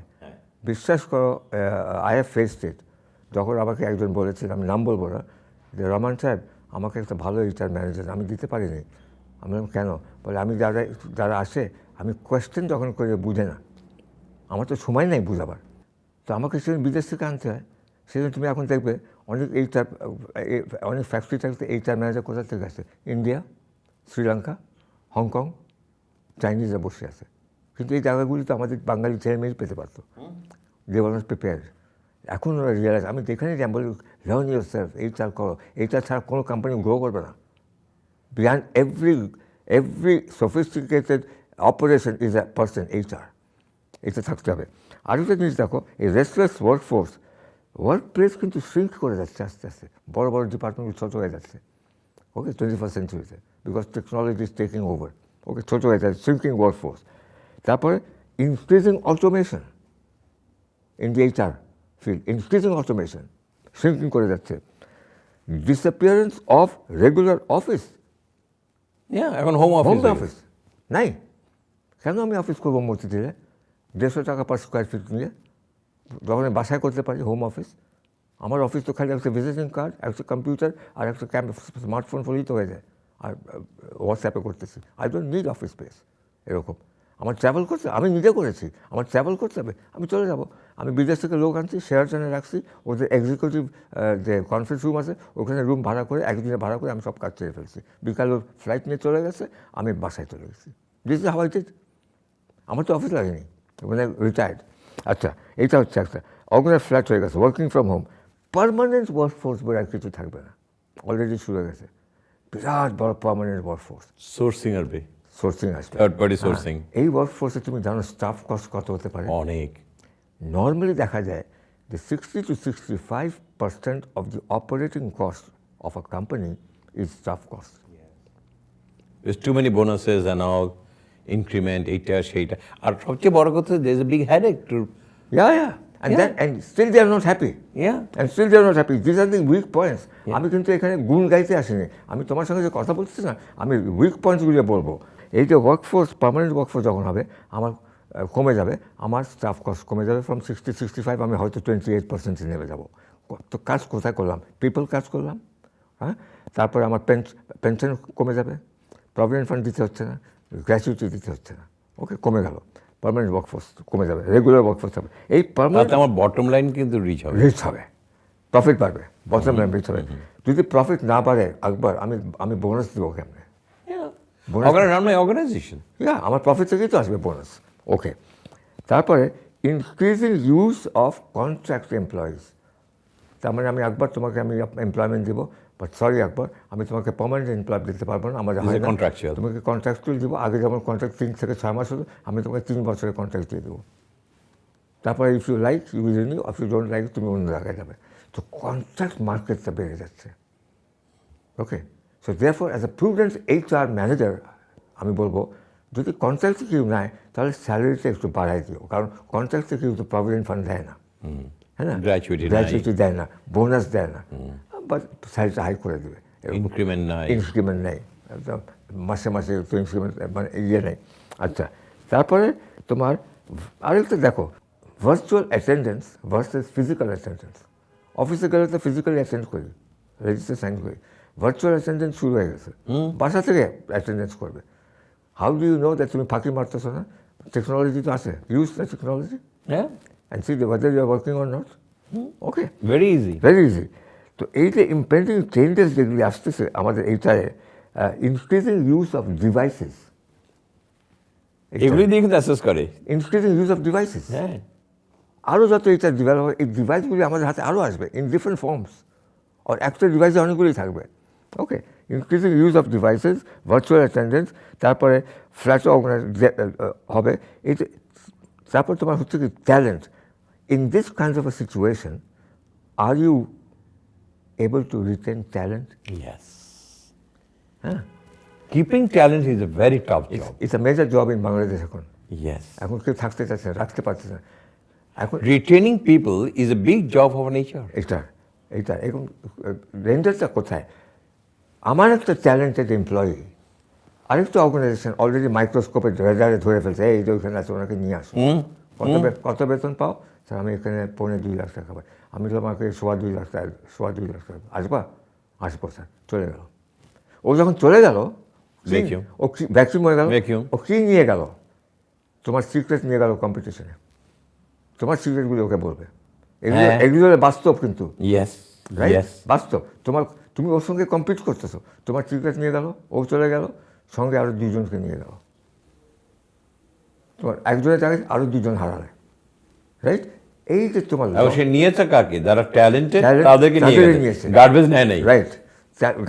বিশ্বাস করো, আই হ্যাভ ফেসড ইট। যখন আমাকে একজন বলেছেন, আমি নাম বলবো না, যে রহমান সাহেব আমাকে একটা ভালো এইচআর ম্যানেজার আমি দিতে পারিনি। আমি বললাম কেন? বলে আমি যারা আসে আমি কোয়েশ্চেন যখন করে বুঝে না, আমার তো সময় নেই বুঝাবার, তো আমাকে সেদিন বিদেশ থেকে আনতে হয়। সেদিন তুমি এখন দেখবে অনেক ফ্যাক্টরি থাকতে এইচআর ম্যানেজার কোথা থেকে আসে? ইন্ডিয়া, শ্রীলঙ্কা, হংকং, চাইনিজরা বসে আছে। কিন্তু এই জায়গাগুলি তো আমাদের বাঙালি ছেলে মেয়ে পেতে পারতো। They were not prepared. এখন ওরা রিয়েলাইজ, আমি যেখানে যাই বলি লার্ন ইউর সেলফ, এইচআর করো। এইচআর ছাড়া কোনো কোম্পানি গ্রো করবে না। Behind every sophisticated operation is a person, HR. এটা থাকতে হবে। আরেকটা জিনিস দেখো, এই রেস্টলেস ওয়ার্ক প্লেস কিন্তু শ্রিঙ্ক করে যাচ্ছে আস্তে আস্তে, বড় বড় ডিপার্টমেন্ট ছোটো হয়ে যাচ্ছে। ওকে, 21st সেঞ্চুরিতে, because technology is taking over. Okay, ছোটো হয়ে যাচ্ছে, শ্রিঙ্কিং ওয়ার্কফোর্স। তারপরে increasing automation in the HR field, increasing automation, shrinking করে যাচ্ছে। Disappearance of regular office. এখন হোম অফিস নাই। কেন আমি অফিস করবো মসজিদে 150 টাকা পার স্কোয়ার ফিট নিয়ে, যখন আমি বাসায় করতে পারি হোম অফিস? আমার অফিস তো খালি একটা ভিজিটিং কার্ড, একটা কম্পিউটার আর একটা স্মার্টফোন ফোনই তো হয়ে যায়, আর হোয়াটসঅ্যাপে করতেছি। I don't need office space. এরকম আমার ট্রাভেল করতে, আমি নিজে করেছি, আমার ট্রাভেল করতে হবে, আমি চলে যাব। আমি বিদেশ থেকে লোক আনছি, শেয়ারটনে রাখছি, ওদের এক্সিকিউটিভ যে কনফারেন্স রুম আছে ওখানে রুম ভাড়া করে, একদিনে ভাড়া করে আমি সব কাজ ছেড়ে ফেলছি। বিকাল ফ্লাইট নিয়ে চলে গেছে, আমি বাসায় চলে গেছি। This is how it is. আমার তো অফিস লাগেনি, মানে রিটায়ার্ড। আচ্ছা, এইটা হচ্ছে একটা অর্গানাইজ ফ্ল্যাট হয়ে গেছে, working from home. Permanent workforce বলে আর কিছু থাকবে না, অলরেডি শুরু হয়ে গেছে বিরাট বড় পারমানেন্ট ওয়ার্কফোর্স। সোর্সিং আসবে, সোর্সিং আসবে, থার্ড পার্টি সোর্সিং। এই ওয়ার্কফোর্সে তুমি জানো স্টাফ কস্ট কত হতে পারে? অনেক। নর্মালি দেখা যায় যে 60 to 65% of the operating cost of a company is staff cost. There's too many bonuses and all, increment, এইটা সেইটা। আর সবচেয়ে বড় কথা, there's a big headache to... And still they are not happy. And still they are not happy. These are the weak points. আমি কিন্তু এখানে গুণ গাইতে আসিনি, আমি তোমার সঙ্গে যে কথা বলতেছি না, আমি উইক পয়েন্টসগুলো বলবো। এই যে ওয়ার্কফোর্স, পার্মানেন্ট ওয়ার্কফোর্স যখন হবে, আমার কমে যাবে, আমার স্টাফ কস্ট কমে যাবে ফ্রম 60-65, আমি হয়তো 28% নেমে যাবো। তো কাজ কোথায় করলাম? পিপল কাজ করলাম, হ্যাঁ। তারপরে আমার পেনশন কমে যাবে, প্রভিডেন্ট ফান্ড দিতে হচ্ছে না, গ্র্যাচুইটি দিতে হচ্ছে না। ওকে, কমে গেল, পার্মানেন্ট ওয়ার্কফোর্স কমে যাবে, রেগুলার ওয়ার্কফোর্স হবে। এই পার্মানেন্ট আমার বটম লাইন কিন্তু রিচ হবে, প্রফিট বাড়বে, বটম লাইন রিচ হবে। যদি প্রফিট না বাড়ে, একবার আমি বোনাস দেবো কেমনে? অর্গানাইজেশন, আমার প্রফিট থেকেই তো আসবে বোনাস। ওকে, তারপরে increasing use of contract employees. তার মানে আমি একবার তোমাকে আমি এমপ্লয়মেন্ট দেবো, বাট সরি একবার আমি তোমাকে পার্মানেন্ট এমপ্লয় দিতে পারবো না, আমার হয় না। তোমাকে কন্ট্রাক্টুয়াল দেবো, আগে যেমন কন্ট্রাক্ট 3 থেকে 6 মাস হতো, আমি তোমাকে 3 বছরের কন্ট্রাক্ট দিয়ে দেবো। তারপরে if you like you will renew, if you don't like তুমি অন্য জায়গায় যাবে। তো কন্ট্রাক্ট মার্কেটটা বেড়ে যাচ্ছে। Okay, so therefore as a prudent HR manager আমি বলবো, যদি কন্ট্রাক্টে কেউ নেয় তাহলে স্যালারিটা একটু বাড়াই দিও, কারণ কন্ট্রাক্টে কেউ তো প্রভিডেন্ট ফান্ড দেয় না, হ্যাঁ না, গ্র্যাচুইটি দেয় না, বোনাস দেয় না, বাট স্যালারিটা হাই করে দেবে। ইনক্রিমেন্ট নেই, মাসে মাসে তো ইনক্রিমেন্ট মানে ইয়ে নেই। আচ্ছা, তারপরে তোমার আরেকটা দেখো, virtual attendance versus physical attendance. অফিসে গেলে তো ফিজিক্যালি অ্যাটেন্ড করি, রেজিস্টার সাইন করি, ভার্চুয়াল অ্যাটেন্ডেন্স শুরু হয়ে গেছে, বাসা থেকে অ্যাটেন্ডেন্স করবে। How do you know that তুমি ফাঁকি মারতেছো না? টেকনোলজি তো আছে, ইউজ দ্য টেকনোলজি হ্যাঁ, and see whether you are working or not. Okay, very easy. Very easy. তো এই যে ইম্পেন্ডিং চেঞ্জেস যেগুলি আসতেছে আমাদের এইটারে, ইনক্রিজিং ইউজ অফ ডিভাইসেস, এগুলি দিয়ে কিন্তু অ্যাসেস করে। ইনক্রিজিং ইউজ অফ ডিভাইসেস, হ্যাঁ, আরও যত এটা ডেভেলপ হবে, এই ডিভাইসগুলি আমাদের হাতে আরও আসবে ইন ডিফারেন্ট ফর্মস, আর একটা ডিভাইসে অনেকগুলি থাকবে। Okay, increasing use of devices, virtual attendance, তারপরে ফ্ল্যাট অর্গানাইজ হবে। এই যে তারপর তোমার হচ্ছে কি talent. In this kind of a situation, are you able to retain talent? Yes. হ্যাঁ, keeping talent is a very tough job. It's a major job in Bangladesh এখন। ইয়েস। এখন কেউ থাকতে চাচ্ছে না, রাখতে পারছে না। এখন retaining people is a big job of nature. এইটা এখন রেঞ্জারটা কোথায়? আমার একটা ট্যালেন্টেড এমপ্লয়ি আরেকটা অর্গানাইজেশন অলরেডি মাইক্রোস্কোপের রেডারে ধরে ফেলছে, এই যে ওইখানে আছে, ওনাকে নিয়ে আসো। কত বেতন পাও? স্যার আমি এখানে 2.25 লাখ টাকা পাই। আমি তো আমাকে 2.25 লাখ টাকা, 2.25 লাখ টাকা আসবা? আসবো স্যার। চলে গেল। ও যখন চলে গেল, Vacuum. ও ভ্যাকিউম হয়ে গেল। Vacuum. ও কি নিয়ে গেল? তোমার সিক্রেট নিয়ে গেল কম্পিটিশনে। তোমার সিক্রেটগুলি ওকে বলবে। এগুলো বাস্তব কিন্তু, ইয়েস, রাইট? ইয়েস। বাস্তব। তুমি ওর সঙ্গে কম্পিট করতেছো, তোমার সিক্রেট নিয়ে গেল, ও চলে গেল, সঙ্গে আরও 2জনকে নিয়ে গেল। তোমার একজনের জায়গায় আরও 2জন হারালে, রাইট? এই যে তোমার সে নিয়েছে কাকে? যারা ট্যালেন্টেড Talent, তাদেরকে তাদেরকে নিয়ে নিয়েছে। গেছে, গার্বেজ নেয় নাই। রাইট,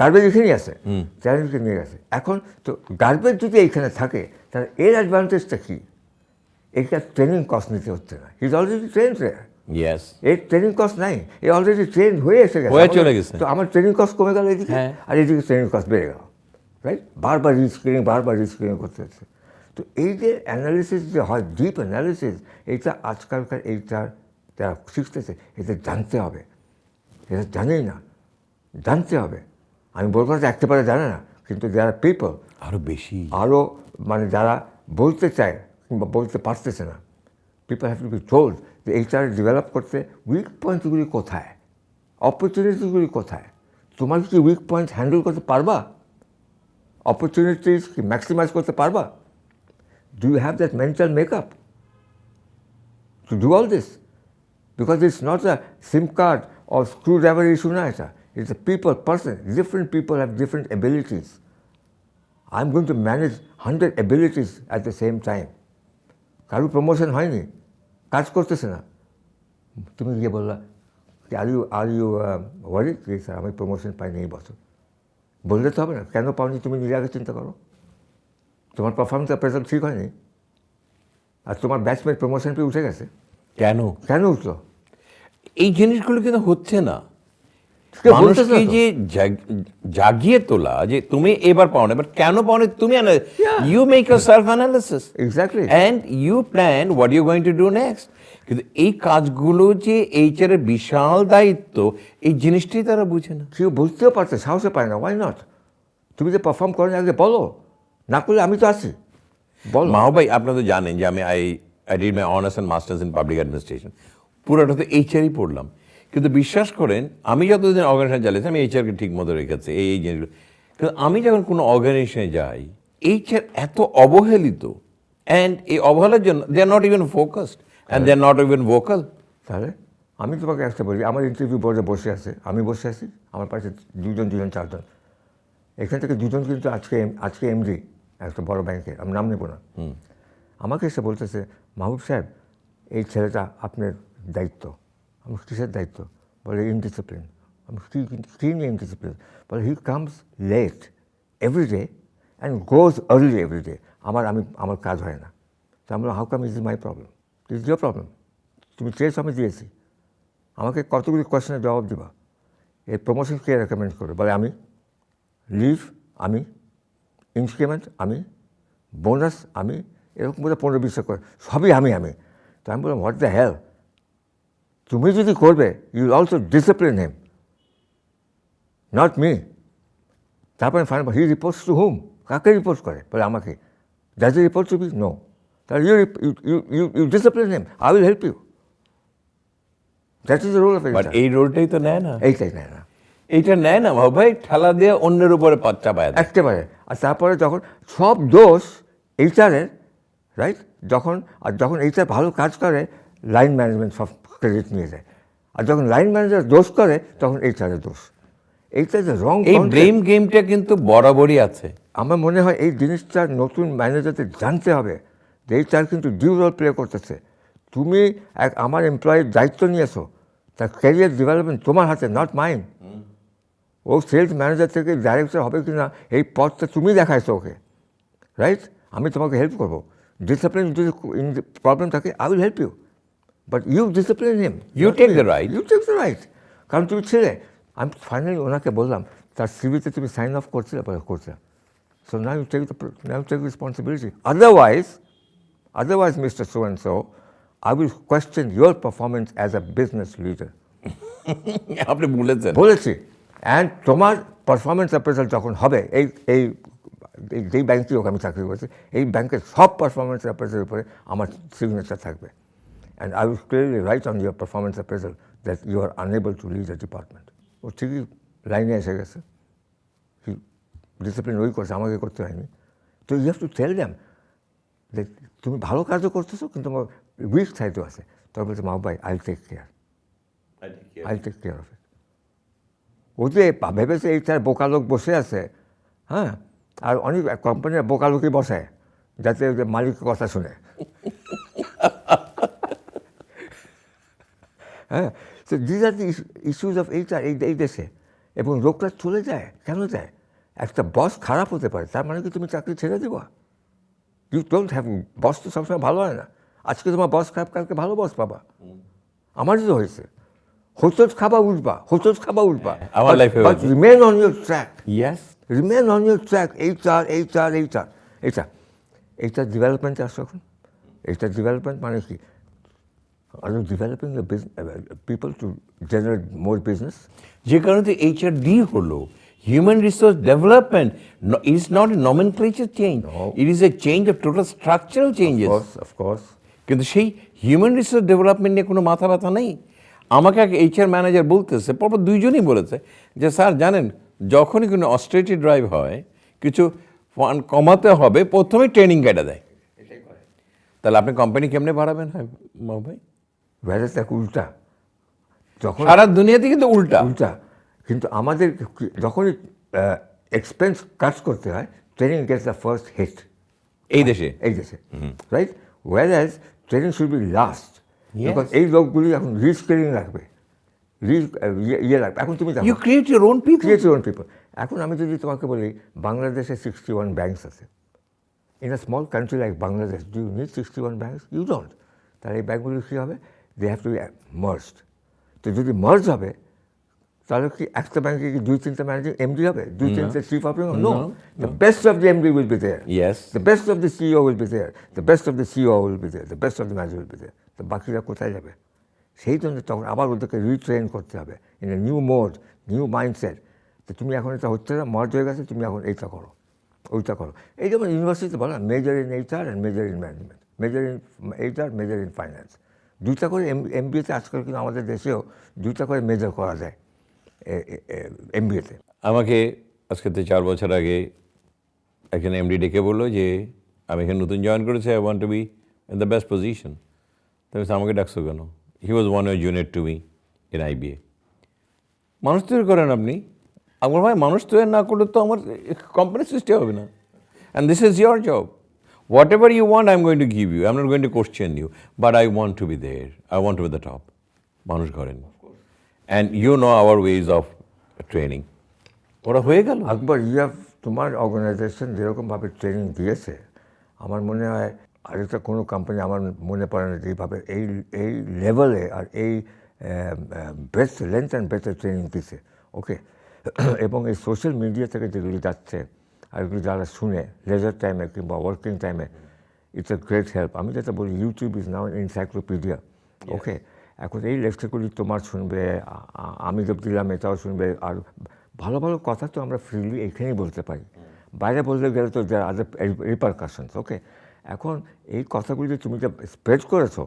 গার্বেজ এখানেই আছে, ট্যালেন্টকে নিয়ে গেছে। এখন তো গার্বেজ যদি এইখানে থাকে, তাহলে এর অ্যাডভান্টেজটা কী? এটা ট্রেনিং কস্ট নিতে হচ্ছে না। ইজ অলরেডি ট্রেন রে, ইয়েস। এর ট্রেনিং কস্ট নাই, এ অলরেডি ট্রেন হয়ে এসে গেছে, হয়ে চলে গেছে। তো আমার ট্রেনিং কস্ট কমে গেল এদিকে, হ্যাঁ। আর এদিকে ট্রেনিং কস্ট বেড়ে গেল, রাইট? বারবার রিস্কিলিং করতে হচ্ছে। তো এই যে অ্যানালিসিস যে হয়, ডিপ অ্যানালিসিস, এইটা আজকালকার এইটার যারা শিখতেছে, এটা জানতে হবে। এটা জানেই না, জানতে হবে। আমি বলবো না যে একেবারে জানে না, কিন্তু যারা পিপল আরো বেশি, আরও মানে যারা বলতে চায় কিংবা বলতে পারতেছে না, people have to be told যে এইটার ডেভেলপ করতে উইক পয়েন্টগুলি কোথায়, অপরচুনিটিগুলি কোথায়। তোমার কি উইক পয়েন্ট হ্যান্ডেল করতে পারবা? অপরচুনিটিস কি ম্যাক্সিমাইজ করতে পারবা? Do you have that mental makeup to do all this? Because it's not a sim card or screwdriver issue না এটা, it's a people, person. Different people have different abilities. I'm going to manage 100 abilities at the same time. কারো promotion হয়নি, কাজ করতেছে না, তুমি গিয়ে বললা আর ইউ ওয়ারিড? স্যার আমি প্রমোশন পাইনি এই বছর। বললে তো হবে না, কেন পাওনি তুমি নিজে আগে চিন্তা করো। তোমার পারফরমেন্স প্রেজেন্ট ঠিক হয়নি, আর তোমার ব্যাচমেট প্রমোশন পেয়ে উঠে গেছে। কেন উঠলো? এই জিনিসগুলো কিন্তু হচ্ছে না। কেউ বলতেছে মানুষকে না তো। যে জাগিয়ে তোলা যে তুমি এবার পাও না, বাট কেন পাও না তুমি you make a self analysis exactly, and you plan what you going to do next. কিন্তু এই কাজগুলো যে এইচআর এর বিশাল দায়িত্ব, এই জিনিসটাই তারা বুঝে না। কেউ বলতেও পারছে, সাহসে পায় না। Why not? তুমি যে পারফর্ম করেন আগে বলো, না করলে আমি তো আছি, বলো। মাও ভাই, আপনারা তো জানেন যে আমি I did my honours and masters in public administration, পুরোটা তো এইচআরই পড়লাম। কিন্তু বিশ্বাস করেন, আমি যতদিন অর্গানাইজেশন চালিয়েছি, আমি এইচআরকে ঠিক মতো রেখেছি এই জিনিসগুলো। কিন্তু আমি যখন কোনো অর্গানাইজেশনে যাই, এইচআর এত অবহেলিত, অ্যান্ড এই অবহেলার জন্য they are not even focused and they are not even vocal. তাহলে আমি তোমাকে একটা বলি, আমার ইন্টারভিউ বোর্ডে বসে আছে, আমি বসে আছি, আমার পাশে 2জন 4জন, এখান থেকে 2জন কিন্তু আজকে এমডি একটা বড় ব্যাংকের, আমি নাম নেব না। আমাকে এসে বলতেছে, মাহবুব সাহেব এই ছেলেটা আপনার দায়িত্ব। আমি কিসের দায়িত্ব? বলে ইনডিসিপ্লিন। আমি কী নিয়ে ইনডিসিপ্লিন? বলে he comes late every day and goes early every day. আমার কাজ হয় না। তো আমি বললাম, how come is my problem? Is your problem. তুমি চেয়েছো, আমি দিয়েছি। আমাকে কতগুলি কোয়েশ্চেনের জবাব দিবা। এর প্রমোশন কে রেকমেন্ড করে? বলে আমি, লিভ আমি, ইনক্রিমেন্ট আমি, বোনাস আমি, এরকম বলে 15-20 করে সবই আমি। তো আমি বললাম, হোয়াট দ্য হেল? তুমি যদি করবে, you will also discipline him, not me. তারপরে fine, he reports to whom? কাকে রিপোর্ট করে? বলে আমাকে। Does he report to B? No. তাহলে you discipline him, I will help you. That is the role of but এই রোলটাই তো নেয় না, এইটাই নেয় না, এইটা নেয় না ভাই, ঠেলা দিয়ে অন্যের উপরে চাপায় দেয়। একেবারে। আর তারপরে যখন সব দোষ এইচআরের, রাইট? যখন এইচআর ভালো কাজ করে, লাইন ম্যানেজমেন্ট সব ক্রেডিট নিয়ে যায়। আর যখন লাইন ম্যানেজার দোষ করে, তখন এইচআরের দোষ। এইটা যে রং। এই ব্লেম গেমটা কিন্তু বরাবরই আছে। আমার মনে হয় এই জিনিসটা নতুন ম্যানেজারদের জানতে হবে যে এইচআর কিন্তু ডিউ রোল প্লে করতেছে। তুমি আমার এমপ্লয়ির দায়িত্ব নিয়েছো, তার ক্যারিয়ার ডেভেলপমেন্ট তোমার হাতে, নট মাইন। ও সেলস ম্যানেজার থেকে ডাইরেক্টর হবে কি না, এই পথটা তুমি দেখাইছো ওকে, রাইট? আমি তোমাকে হেল্প করবো। ডিসিপ্লিন যদি প্রবলেম থাকে, I will help you, but you discipline him. You take the right. You take the right. কারণ তুমি ছেলে। আমি ফাইনালি ওনাকে বললাম, তার সিভিতে তুমি সাইন অফ করছিলে, করছিলে। So now you take responsibility. Otherwise, Mr. So-and-so, I will question your performance as a business leader. আপনি বলেছেন। বলেছি। অ্যান্ড তোমার পারফরমেন্স অ্যাপ্রেজাল যখন হবে, যেই ব্যাংকে হোক আমি চাকরি করছি, এই ব্যাংকের সব পারফরমেন্স অ্যাপ্রেজালের উপরে আমার সিগনেচার থাকবে। And I will clearly write on your performance appraisal that you are unable to lead the department. ও ঠিকই লাইনে এসে গেছে, ডিসিপ্লিন ওই করছে, আমাকে করতে হয়নি। তো you have to tell them যে তুমি ভালো কাজও করতেছো, কিন্তু আমার উইক সাইডও আছে। তবে বলছে, মা ভাই, I take care of it. ও যে ভেবেছে এই তার বোকা লোক বসে আছে, হ্যাঁ, আর অনেক কোম্পানির বোকা লোকই বসে, যাতে মালিকের কথা শুনে। হ্যাঁ, তো this are the issues of এই দেশে। এবং লোকটা চলে যায়, কেন যায়? একটা বস খারাপ হতে পারে, তার মানে কি তুমি চাকরি ছেড়ে দেবা? ইউ ডোন্ট হ্যাভ, বস তো সবসময় ভালো হয় না। আজকে তোমার বস খারাপ, কালকে ভালো বস পাবা। আমারই তো হয়েছে, হোঁচট খাবা উঠবা। আমার লাইফে remain on your track. Yes. Remain on your track. এইটার ডেভেলপমেন্টে আসো এখন। এইটার ডেভেলপমেন্ট মানে কি? Are you developing people to generate more business. যে কারণে এইচআরডি হলো human resource development, is not a nomenclature change, it is a change of total structural changes. Of course. কিন্তু সেই হিউম্যান রিসোর্স ডেভেলপমেন্ট নিয়ে কোনো মাথা ব্যথা নেই। আমাকে এক এইচআর ম্যানেজার বলতেছে, পরপর দুইজনই বলেছে যে স্যার জানেন, যখনই কোনো অস্ট্রেটি ড্রাইভ হয়, কিছু ফান্ড কমাতে হবে, প্রথমেই ট্রেনিং কেটে দেয়। তাহলে আপনি কোম্পানি কেমনে বাড়াবেন? হ্যাঁ ভাই, ভ্যারাস এক উল্টা। যখন সারা দুনিয়াতে কিন্তু উল্টা। কিন্তু আমাদের যখনই এক্সপেন্স কাজ করতে হয়, training gets the first hit এই দেশে, right? Whereas training should be last. Because এই লোকগুলি এখন রিস্কিলিং রাখবে, রাখবে। এখন তুমি you create your own people. এখন আমি যদি তোমাকে বলি, বাংলাদেশে 61 ব্যাংকস আছে। In a small country like Bangladesh, do you need 61 banks? You don't. তাহলে এই ব্যাংকগুলি কী হবে? They have to be merged. তো যদি মার্জ হবে, তাহলে কি একটা ব্যাংকে কি 2-3টা ম্যানেজিং এমডি হবে, 2-3টা chief operating? No, the best of the MD will be there, the best of the CEO will be there, the best of the CEO will be there, the best of the manager will be there. তো বাকিরা কোথায় যাবে? সেই জন্য তখন আবার ওদেরকে রিট্রেন করতে হবে in a new mode, new mindset. তো তুমি এখন এটা হচ্ছে না, মার্জ হয়ে গেছে, তুমি এখন এইটা করো, ওইটা করো। এই যেমন ইউনিভার্সিটিতে বলো, major in HR and major in management, major in HR, major in finance. দুইটা করে এমবিএতে আজকাল কিন্তু আমাদের দেশেও দুইটা করে মেজর করা যায় এমবিএতে। আমাকে আজকে 4 বছর আগে একজন এমডি ডেকে বললো যে আমি এখানে নতুন জয়েন করেছি, I want to be in the best position. তো আমাকে ডাকছো কেন? He was 1 year junior to me in IBA. মানুষ তৈরি করেন আপনি। আমার ভাই, মানুষ তৈরি না করলে তো আমার কোম্পানির সৃষ্টি হবে না। And this is your job. Whatever you want, I am going to give you, I am not going to question you, but I want to be there, I want to be the top. মানুষ করেন। And you know our ways of training. ওরা হয়ে গেল। আকবর, তোমার organisation যেরকমভাবে training দিয়েছে, আমার মনে হয় আরেকটা কোনো কোম্পানি আমার মনে পড়ে না যেভাবে এই লেভেলে আর এই best length and better training দিছে। ওকে। এবং এই সোশ্যাল মিডিয়া থেকে যেগুলি যাচ্ছে, আর এগুলি যারা শুনে লেজার টাইমে কিংবা ওয়ার্কিং টাইমে, ইটস এ গ্রেট হেল্প। আমি যেটা বলি, ইউটিউব ইজ নাও এনসাইক্লোপিডিয়া। ওকে। এখন এই লেকচারগুলি তোমার শুনবে, আমি যে দিলাম এটাও শুনবে। আর ভালো ভালো কথা তো আমরা ফ্রিলি এখানেই বলতে পারি, বাইরে বলতে গেলে তো দেয়ার আদার রিপারকাশনস। ওকে। এখন এই কথাগুলি যে তুমি যে স্প্রেড করেছো,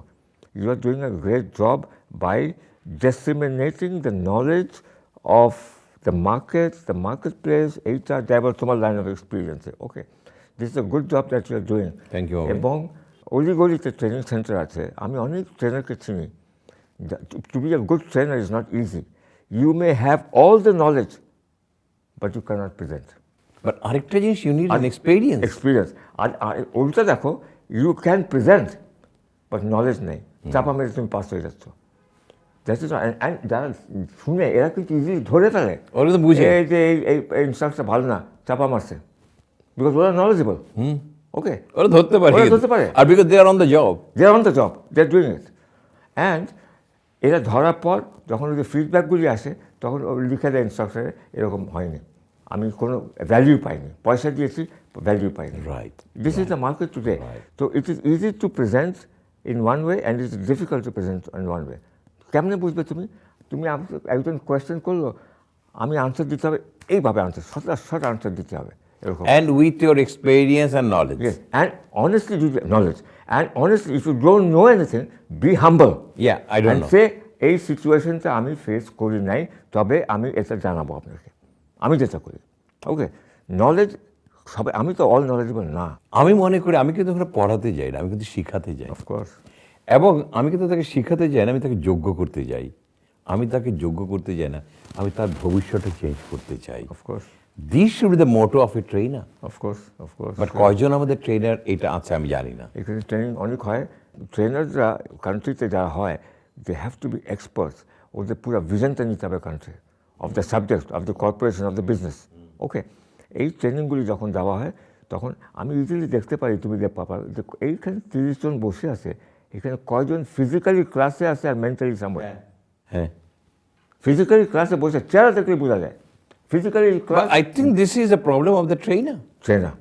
you are doing a great job by disseminating the knowledge of the market place. এইটা ড্রাইভার তোমার লাইন অফ এক্সপিরিয়েন্সে। Okay. This is a good job that you are doing. Thank you, Mohammed. এবং অলিগলিতে training centre আছে, আমি অনেক ট্রেনারকে চিনি। To be a good trainer is not easy. You may have all the knowledge but you can't present but আরেকটা জিনিস you need an experience. Experience. আর ওইটা দেখো, you can present but knowledge নেই, চাপা মেরে তুমি পাস হয়ে যাচ্ছ। যারা শুনে এরা কিন্তু ইজিলি ধরে ফেলে, ওরা তো বুঝে। এই যে এই ইনস্ট্রাকশন ভালো না, চাপা মারছে, বিকজ ওরা নলেজেবল। ওকে, ওরা ধরতে পারে, ওরা ধরতে পারে। আর because they are on the job. They are on the job, they are doing it. And এরা ধরার পর যখন ওদের ফিডব্যাকগুলি আসে, তখন ও লিখে দেয় ইনস্ট্রাকশনে, এরকম হয়নি, আমি কোনো ভ্যালিউ পাইনি, পয়সা দিয়েছি, ভ্যালিউ পাইনি। Right. This is the market today. So it is easy to present in one way and it is difficult to present in one way. কেমনে বুঝবে তুমি? তুমি একজন কোয়েশ্চেন করলো, আমি আনসার দিতে হবে এইভাবে, আনসার শর্ট আনসার দিতে হবে এরকম। And with your experience and knowledge. Yes, and honestly do the knowledge. And honestly, if you don't know anything, be humble. Yeah, I don't and know. say, এই সিচুয়েশনটা আমি face করি নাই, তবে আমি এটা জানাবো আপনাকে, আমি যেটা করি। ওকে, নলেজ সবাই, আমি তো অল নলেজেবল না, আমি মনে করি আমি কিন্তু ওখানে পড়াতে যাই না, আমি কিন্তু শিখাতে যাই। অফকোর্স। এবং আমি কিন্তু তাকে শিখাতে যাই না, আমি তাকে যোগ্য করতে যাই। আমি তাকে যোগ্য করতে যাই না, আমি তার ভবিষ্যৎটা চেঞ্জ করতে চাই। Of course, this should be the motto of a trainer. Of course, of course. But কয়জন আমাদের ট্রেনার এটা আছে আমি জানি না। এখানে ট্রেনিং অনেক হয়, ট্রেনাররা কান্ট্রিতে যারা হয়, they have to be experts. ওদের পুরো ভিশনটা নিতে হবে country, of the subject, of the corporation, of the business. Okay, এই ট্রেনিংগুলি যখন দেওয়া হয়, তখন আমি ইজিলি দেখতে পারি, তুমি যে পাবা যে এইখানে 30 জন বসে আছে, এখানে কয়জন ফিজিক্যালি ক্লাসে আছে আর মেন্টালি সামনে। হ্যাঁ, ফিজিক্যালি ক্লাসে বসে চেহারা দেখলে বোঝা যায়, physically class. I think this is a problem of the trainer. Trainer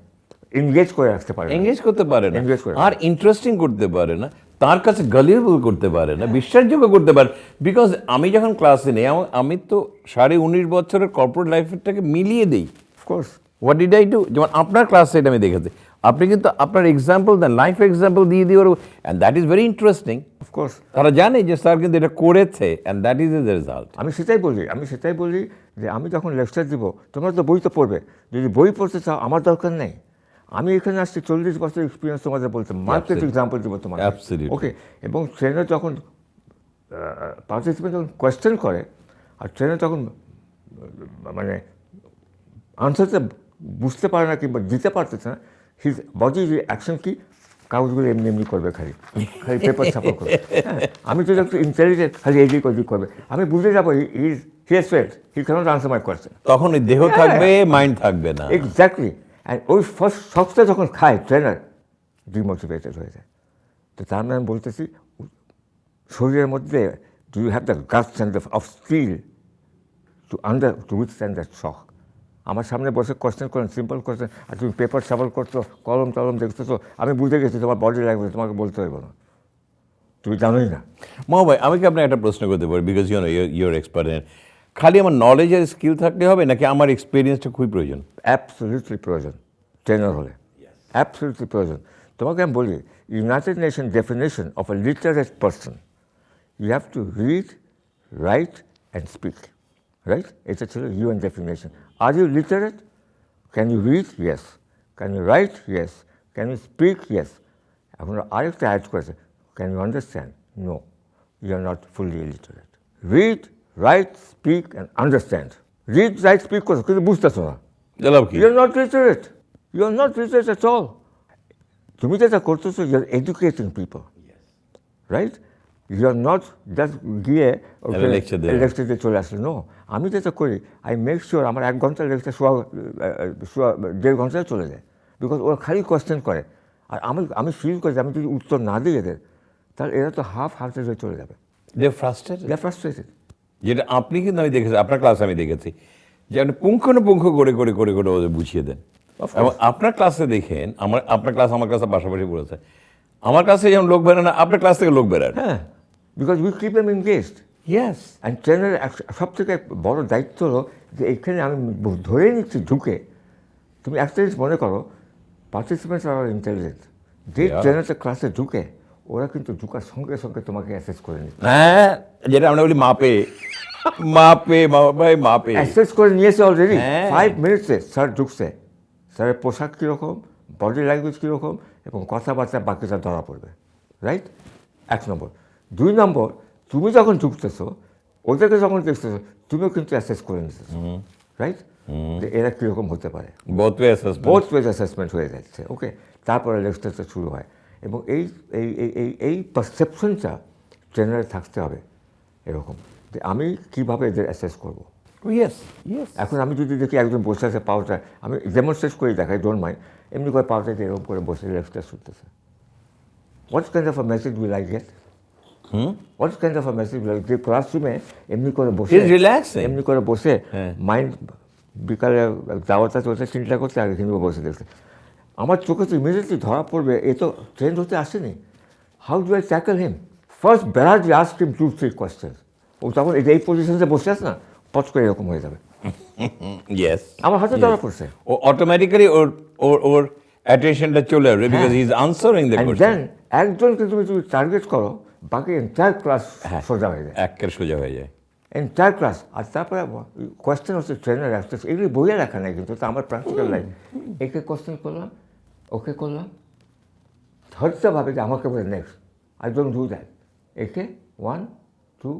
engage করে রাখতে পারে না। এঙ্গেজ করতে পারে না, Engage করে না। আর ইন্টারেস্টিং করতে পারে না, তার কাছে গলিয়েবল করতে পারে না, বিশ্বাসযোগ্য করতে পারে। বিকজ আমি যখন ক্লাসে নেই, আমি তো 19.5 বছরের কর্পোরেট লাইফটাকে মিলিয়ে দিই। Of course, what did I do? যেমন আপনার ক্লাসে এটা আমি দেখেছি, আপনি কিন্তু আপনার এক্সাম্পল দেন, লাইফ এক্সাম্পল দিয়ে দিয়ে, and that is very interesting. Of course. তারা জানে যে স্যার কিন্তু এটা করেছে, and that is the result. আমি সেটাই বলি যে আমি যখন লেকচার দিব, তোমরা তো বই তো পড়বে, যদি বই পড়তে চাও আমার দরকার নেই। আমি এখানে আসছি 40 বছর এক্সপিরিয়েন্স তোমাদের বলতে, মার্কেট এক্সাম্পল দিব তোমার। Absolutely. ওকে, এবং ট্রেনার যখন পার্টিসিপেন্ট যখন কোয়েশ্চেন করে, আর ট্রেনার তখন মানে আনসারটা বুঝতে পারে না কিংবা দিতে পারতেছে না, হিজ বডি অ্যাকশন কি, কাগজগুলো এমনি এমনি করবে, খালি পেপার ছাপা করবে। হ্যাঁ, আমি যদি একটু ইন্টেলিজেন্ট, খালি এদিক ওদিক করবে, আমি বুঝতে যাবো he has failed, he cannot answer my question. তখন ওই দেহ থাকবে, মাইন্ড থাকবে না। এক্স্যাক্টলি। অ্যান্ড ওই ফার্স্ট শখটা যখন খায় ট্রেনার, ডিমোটিভেটেড হয়ে যায়। তো তার মানে আমি বলতেছি, শরীরের মধ্যে do you have the guts and of steel to withstand that shock. আমার সামনে বসে কোয়েশ্চেন করেন, সিম্পল কোয়েশ্চেন, আর তুমি পেপার সাবল করছো, কলম টলম দেখতেছো, আমি বুঝে গেছি তোমার বডি ল্যাঙ্গুয়েজ, তোমাকে বলতে হইব না, তুমি জানোই না। মহা ভাই, আমি কি আপনাকে একটা প্রশ্ন করতে পারি? Because you know you're expert. খালি আমার নলেজ আর স্কিল থাকলে হবে, নাকি আমার এক্সপিরিয়েন্সটা খুবই প্রয়োজন? অ্যাবসলিউটলি প্রয়োজন ট্রেনার হলে, অ্যাবসলিউটলি প্রয়োজন। তোমাকে আমি বলি, united nation definition of a literate person, you have to read, write and speak, right? এটা ছিল UN definition. Are you literate? Can you read? Yes. Can you write? Yes. Can you speak? Yes. এখন আরেকটা add করেছে, can you understand? No, you are not fully literate. Read, write, speak and understand. Read, write, speak করছো কিন্তু বুঝতেছো না, লাভ কি? you are not literate. You are not literate at all. তুমি যেটা করতেছো, you are educating people, right? You are not just গিয়ে lecture দেবে। লেকচার দিয়ে চলে আসলে। নো, আমি যেটা করি, আই মেক শিওর আমার 1 ঘন্টার লেকচার 1.5 ঘন্টায় চলে যায়, বিকজ ওরা খালি কোয়েশ্চেন করে। আর আমি ফিল করি যে আমি যদি উত্তর না দিয়ে এদের, তাহলে এরা তো হাফ হার্টেড হয়ে চলে যাবে, দে ফ্রাস্ট্রেটেড। দে আর ফ্রাস্ট্রেটেড। যেটা আপনি কিন্তু আমি দেখেছি, আপনার ক্লাসে আমি দেখেছি যে আপনি পুঙ্খানুপুঙ্খ করে করে করে করে ওদের বুঝিয়ে দেন। এবং আপনার ক্লাসে দেখেন, আপনার ক্লাস আমার ক্লাসে পাশাপাশি পড়েছে, আমার ক্লাসে যেমন লোক বেরোয় না, আপনার ক্লাস থেকে লোক বেরোয়। হ্যাঁ, because we keep them engaged. Yes. And ট্রেনারের সব থেকে বড় দায়িত্ব হলো যে এখানে আমি ধরে নিচ্ছি ঢুকে, তুমি একটা জিনিস মনে করো, পার্টিসিপেন্টস আর ইন্টেলিজেন্ট, যে ট্রেনারটা ক্লাসে ঢুকে, ওরা কিন্তু ঢুকার সঙ্গে সঙ্গে তোমাকে অ্যাসেস করে নিচ্ছে। হ্যাঁ, যেটা আমরা বলি মাপে ভাই মাপে অ্যাসেস করে নিয়েছে অলরেডি। হ্যাঁ। 5 মিনিটসে স্যার ঢুকছে, স্যারের পোশাক কীরকম, বডি ল্যাঙ্গুয়েজ কীরকম এবং কথাবার্তা বাকিটা ধরা পড়বে, রাইট? 1 নম্বর। 2 নম্বর, তুমি যখন ঢুকতেছো ওদেরকে যখন দেখতেছো তুমিও কিন্তু অ্যাসেস করে নিতেছো, রাইট? যে এরা কীরকম হতে পারে, both way assessment. Both wedge assessment হয়ে যাচ্ছে, ওকে? তারপরে লেকচারটা শুরু হয় এবং এই এই এই এই এই পারসেপশনটা ট্রেনারে থাকতে হবে এরকম যে আমি কীভাবে এদের অ্যাসেস করবো। Yes yes. এখন আমি যদি দেখি একজন বসে আছে পাওয়াটা, আমি ডেমনস্ট্রেট করে দেখাই, ডোন্ট মাইন্ড, এমনি করে পাওয়াটা এরকম করে বসে লেকচার শুনতেছে। What kind of a message will I get? What kind of a message will I get? ক্লাসরুমে এমনি করে বসে, It's relaxing. এমনি করে বসে হ্যাঁ। মাইন্ড বিকালে দাওয়াটা চলছে, চিন্তা করছে, আগে কিন্তু বসে দেখছে। আমার চোখে তো ইমিডিয়েটলি ধরা পড়বে এ তো ট্রেন্ড হতে আসেনি। How do I tackle him? First barrage ask him 2-3 questions. ও তখন এই পজিশনে বসে আছে না, পচ করে এরকম হয়ে যাবে। ইয়েস। আমার হাতে ধরা পড়ছে। ও অটোমেটিক্যালি ওর অ্যাটেনশনটা চলে আসবে because he is answering the and question. Then একজনকে তুমি যদি টার্গেট করো, বাকি এন্টায়ার ক্লাস সোজা হয়ে যায়, একের সোজা হয়ে যায়। Entire class. আর তারপরে কোয়েশ্চেন হচ্ছে ট্রেনার অ্যাক্সেস, এগুলি বইয়ে রাখা নাই কিন্তু, তো আমার প্র্যাকটিক্যাল লাইফ। একে কোয়েশ্চেন করলাম, ওকে করলাম, ধরতে ভাবে যে আমাকে বলে next. I don't do that. একে 1, 2,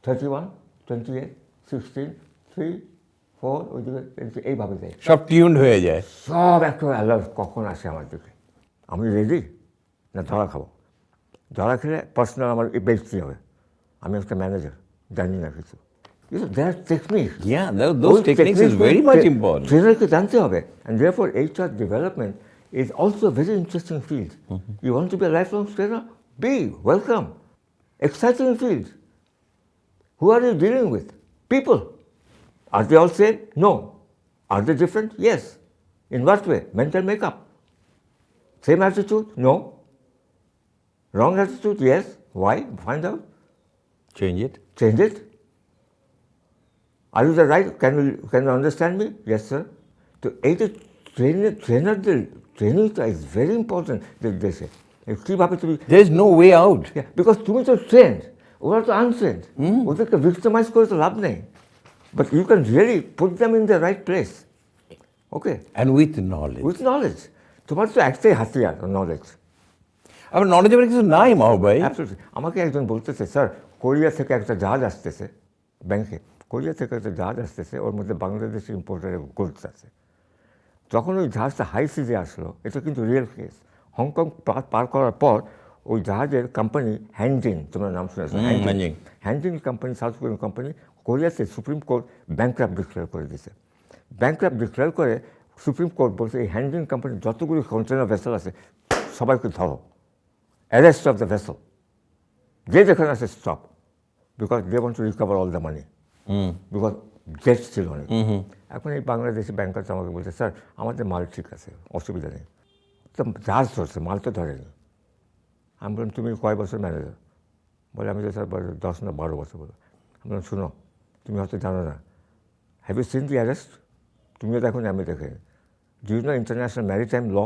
31, 28, 16, 3, 4, ওইদিকে এইভাবে যায়। সব টিউনড হয়ে যায়। সব একটা অ্যালার্ট কখন আসে আমার দিকে, আমি রেডি না ধরা খাবো। ধরা খেলে পার্সোনাল আমার বেশি হবে, আমি একটা ম্যানেজার, জানি না কিছু। Their technique, Yeah, those techniques is very much important. ট্রেনারকে জানতে হবে। And therefore HR development is also a very interesting field. You want to be a lifelong trainer? Be welcome. Exciting field. Who are you dealing with? People. Are they all same? No. Are they different? Yes. In what way? Mental makeup. Same attitude? No. Wrong attitude? Yes. Why? Find out. Change it. Change it. Are you the right? Can you understand me? Yes, sir. তো এই যে ট্রেনারদের ট্রেনিংটা is very important দেশে। কীভাবে তুমি, There is no way out. Because তুমি তো trend, ওরা তো আনট্রেন্ড, ওদেরকে ভিক্টিমাইজ করে তো লাভ নেই। But you can really put them in the right place, okay, And with knowledge. With knowledge. তোমার তো একটাই হাতিয়ার, নলেজ। আবার নলেজ এবার কিছু নাই মাও ভাই। অ্যাবসলিউটলি। আমাকে একজন বলতেছে, স্যার কোরিয়া থেকে একটা জাহাজ আসতেছে ব্যাংকে, কোরিয়া থেকে একটা জাহাজ আসতেছে, ওর মধ্যে বাংলাদেশি ইম্পোর্টারের গুডস আছে। যখন ওই জাহাজটা হাই সিজে আসলো, এটা কিন্তু রিয়েল কেস, হংকং পার করার পর ওই জাহাজের কোম্পানি হ্যান্ডিং, তোমার নাম শুনেছো, Hanjin. হ্যান্ডিং company, south Korean company, কোরিয়াতে সুপ্রিম কোর্ট ব্যাংক্রাফট ডিক্লেয়ার করে দিয়েছে। ব্যাংক্রাফট ডিক্লেয়ার করে সুপ্রিম কোর্ট বলছে এই হ্যান্ডিং কোম্পানির যতগুলি কন্টেনার ভেসেল আছে সবাইকে ধরো, অ্যারেস্ট অফ দ্য ভেসেল, যে যেখানে আছে stop, because they want to recover all the money, because debt ছিল অনেক। এখন এই বাংলাদেশি ব্যাংকারটা আমাকে বলছে, স্যার আমাদের মাল ঠিক আছে, অসুবিধা নেই। তো জাহাজ ধরছে, মাল তো ধরেনি। আমি বললাম তুমি কয় বছর ম্যানেজার? বলে আমি তো স্যার 10 না 12 বছর। বলো, আমি বললাম শুনো, তুমি হয়তো জানো না, have you seen the arrest? তুমিও দেখো না, আমি দেখে। Do you know international maritime law?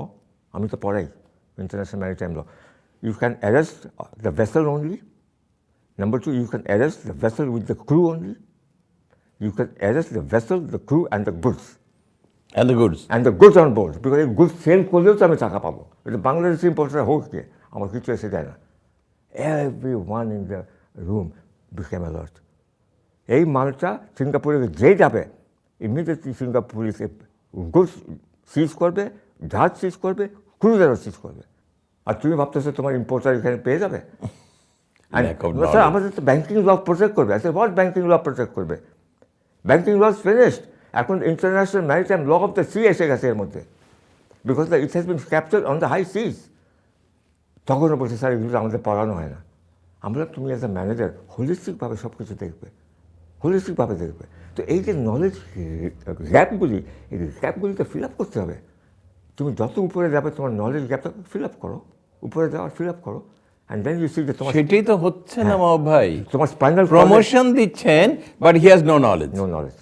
আমি তো পড়াই international maritime law. You can arrest the vessel only. Number 2, you can arrest the vessel with the crew only. You can arrest the vessel, the crew and the goods. And the goods. And the goods on board. Because এই goods sell করলেও তো আমি টাকা পাবো। এটা Bangladeshi importer হোক কে, আমার কিছু এসে যায় না। Everyone in the room became alert. এই মালটা সিঙ্গাপুরে যে যাবে, ইমিডিয়েটলি সিঙ্গাপুর পুলিশ গুডস সিজ করবে, জাহাজ সিজ করবে, ক্রুজারও সিজ করবে। আর তুমি ভাবতেছো তোমার ইম্পোর্টার এখানে পেয়ে যাবে? Lack of sir knowledge. আমাদের তো ব্যাঙ্কিং ল প্রোটেক্ট করবে। আচ্ছা, হোয়াট ব্যাঙ্কিং ল প্রোটেক্ট করবে? Banking law finished. এখন international maritime law of the sea এসে গেছে এর মধ্যে, because it has been captured on the high seas. তখনও বলছে স্যার এগুলো আমাদের পড়ানো হয় না। আমরা তুমি অ্যাজ এ ম্যানেজার হোলিস্টিকভাবে সব কিছু দেখবে, হোলিস্টিকভাবে দেখবে। তো এই যে নলেজ গ্যাপগুলি, এই গ্যাপগুলিতে ফিল আপ করতে হবে। তুমি যত উপরে যাবে তোমার নলেজ গ্যাপটা ফিল আপ করো, উপরে যাওয়ার ফিল আপ করো, অ্যান্ড দেন ইউ সি যে তোমার সেটাই তো হচ্ছে না মাও ভাই। তোমার স্পাইনাল প্রমোশন দিচ্ছেন but he has no knowledge. No knowledge.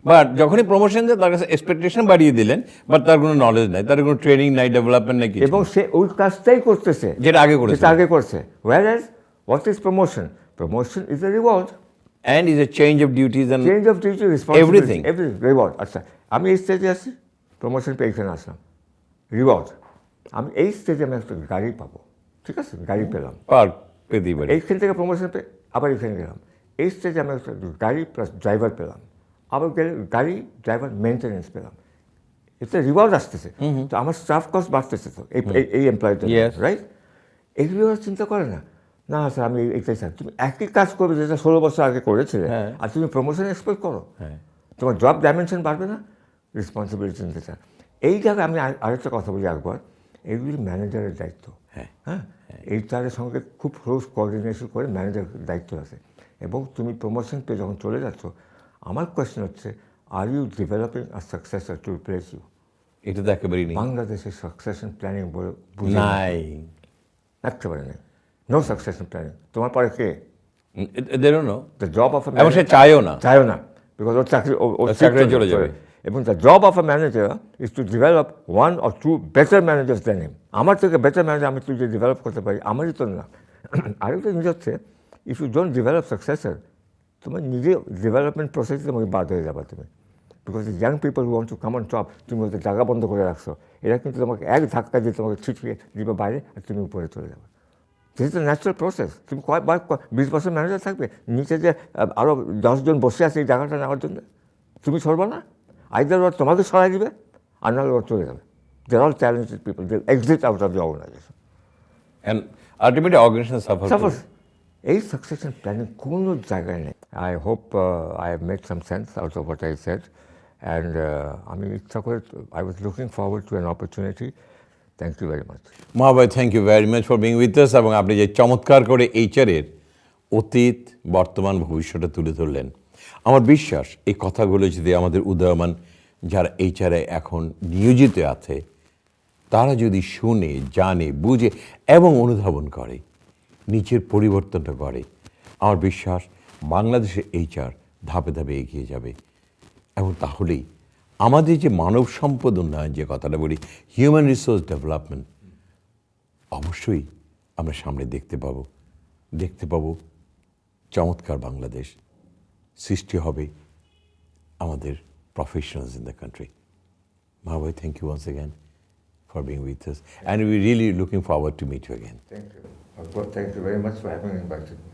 But যখনই প্রমোশন দেয় তার কাছে এক্সপেকটেশন বাড়িয়ে দিলেন, বাট তার কোনো নলেজ নাই, তার কোনো ট্রেনিং নাই, ডেভেলপমেন্ট নাই কিছু। এবং সে ওই কাজটাই করতেছে যেটা আগে করেছে। যেটা আগে করছে। Whereas what is promotion? Promotion is a reward. And is a change of duties and Change of duty, responsibility, Everything. everything, reward. আচ্ছা, আমি এই স্টেজে আছি, প্রমোশন পেয়ে এখানে আসলাম, রিওয়ার্ড, আমি এই স্টেজে আমি একটা গাড়ি পাবো, ঠিক আছে, গাড়ি পেলাম, পার পেতেই পারি। এইখান থেকে প্রমোশন পেয়ে আবার এখানে গেলাম, এই স্টেজে আমি একটা গাড়ি প্লাস ড্রাইভার পেলাম, আবার গেলে গাড়ি ড্রাইভার মেনটেন্যান্স পেলাম, এটা রিওয়ার্ড আসতেছে, তো আমার স্টাফ কস্ট বাড়তেছে তো এই এমপ্লয়িটা, Yes. রাইট? এগুলো ওরা চিন্তা করে না, না স্যার আমি এইটাই স্যার, তুমি একই কাজ করবে যেটা 16 বছর আগে করেছিলে, হ্যাঁ। আর তুমি প্রমোশন এক্সপেক্ট করো, হ্যাঁ। তোমার জব ডাইমেনশন বাড়বে না, রেসপন্সিবিলিটি নিতে চান। এই জায়গায় আমি আরেকটা কথা বলি একবার, এইগুলি ম্যানেজারের দায়িত্ব, হ্যাঁ। হ্যাঁ, এইচআরের সঙ্গে খুব ক্লোজ কোঅর্ডিনেশন করে ম্যানেজার দায়িত্ব আছে, এবং তুমি প্রমোশন পেয়ে যখন চলে যাচ্ছ, আমার কোয়েশ্চেন হচ্ছে, are you developing a successor to replace you? এটা তো একেবারেই নেই, বাংলাদেশের সাকসেশন প্ল্যানিং বলে বুঝি নাই, একেবারে নেই, নো সাকসেশন প্ল্যানিং। তোমার পরে কে? এদেরও নো, দ্য জব অফ এবং সে চায়ও না, চাইও না, বিকজ ওর চাকরি ওর চাকরি চলে যাবে। এবং the job of a manager is to develop 1 or 2 better managers than him. আমার থেকে বেটার ম্যানেজার আমি তুই যে ডেভেলপ করতে পারি, আমারই তো না। আরেকটা জিনিস হচ্ছে, if you don't develop successor, তোমার নিজে ডেভেলপমেন্ট প্রসেসে তোমাকে বাদ হয়ে যাবে তুমি, because young people who want to come on top, তুমি ওদের জায়গা বন্ধ করে রাখছো, এরা কিন্তু তোমাকে এক ধাক্কা দিয়ে তোমাকে ছিটিয়ে দিবে বাইরে, আর তুমি উপরে চলে যাবে। This is a natural process. তুমি 20 বছর ম্যানেজার থাকবে, নিচে যে আরও 10 জন বসে আছে এই জায়গাটা নেওয়ার জন্য, তুমি সরবা না? আইদার ওরা তোমাকে সরাই দিবে, আর নাহলে ওরা চলে যাবে। They are all talented people, they exit out of the organisation. And ultimately organisation suppose এই সাকসেশন প্ল্যানিং কোনো জায়গায় নেই। I hope I have made some sense out of what I said, and আমি ইচ্ছা করে, I was looking forward to an opportunity. Thank you very much. মহাভাই, thank you very much for being with us, এবং আপনি যে চমৎকার করে এইচআরের অতীত, বর্তমান, ভবিষ্যৎটা তুলে ধরলেন। আমার বিশ্বাস এই কথাগুলো যদি আমাদের উদীয়মান যারা এইচআরে এখন নিয়োজিত আছে, তারা যদি শুনে, জানে, বুঝে এবং অনুধাবন করে, নিচের পরিবর্তনটা করে, আমার বিশ্বাস বাংলাদেশের এইচআর ধাপে ধাপে এগিয়ে যাবে। এবং তাহলেই আমাদের যে মানব সম্পদ উন্নয়ন, যে কথাটা বলি, হিউম্যান রিসোর্স ডেভেলপমেন্ট, অবশ্যই আমরা সামনে দেখতে পাবো চমৎকার বাংলাদেশ সৃষ্টি হবে আমাদের professionals in the country. Mahavai, thank you once again for being with us, and we're really looking forward to meet you again. Thank you. Thank you very much for having invited me.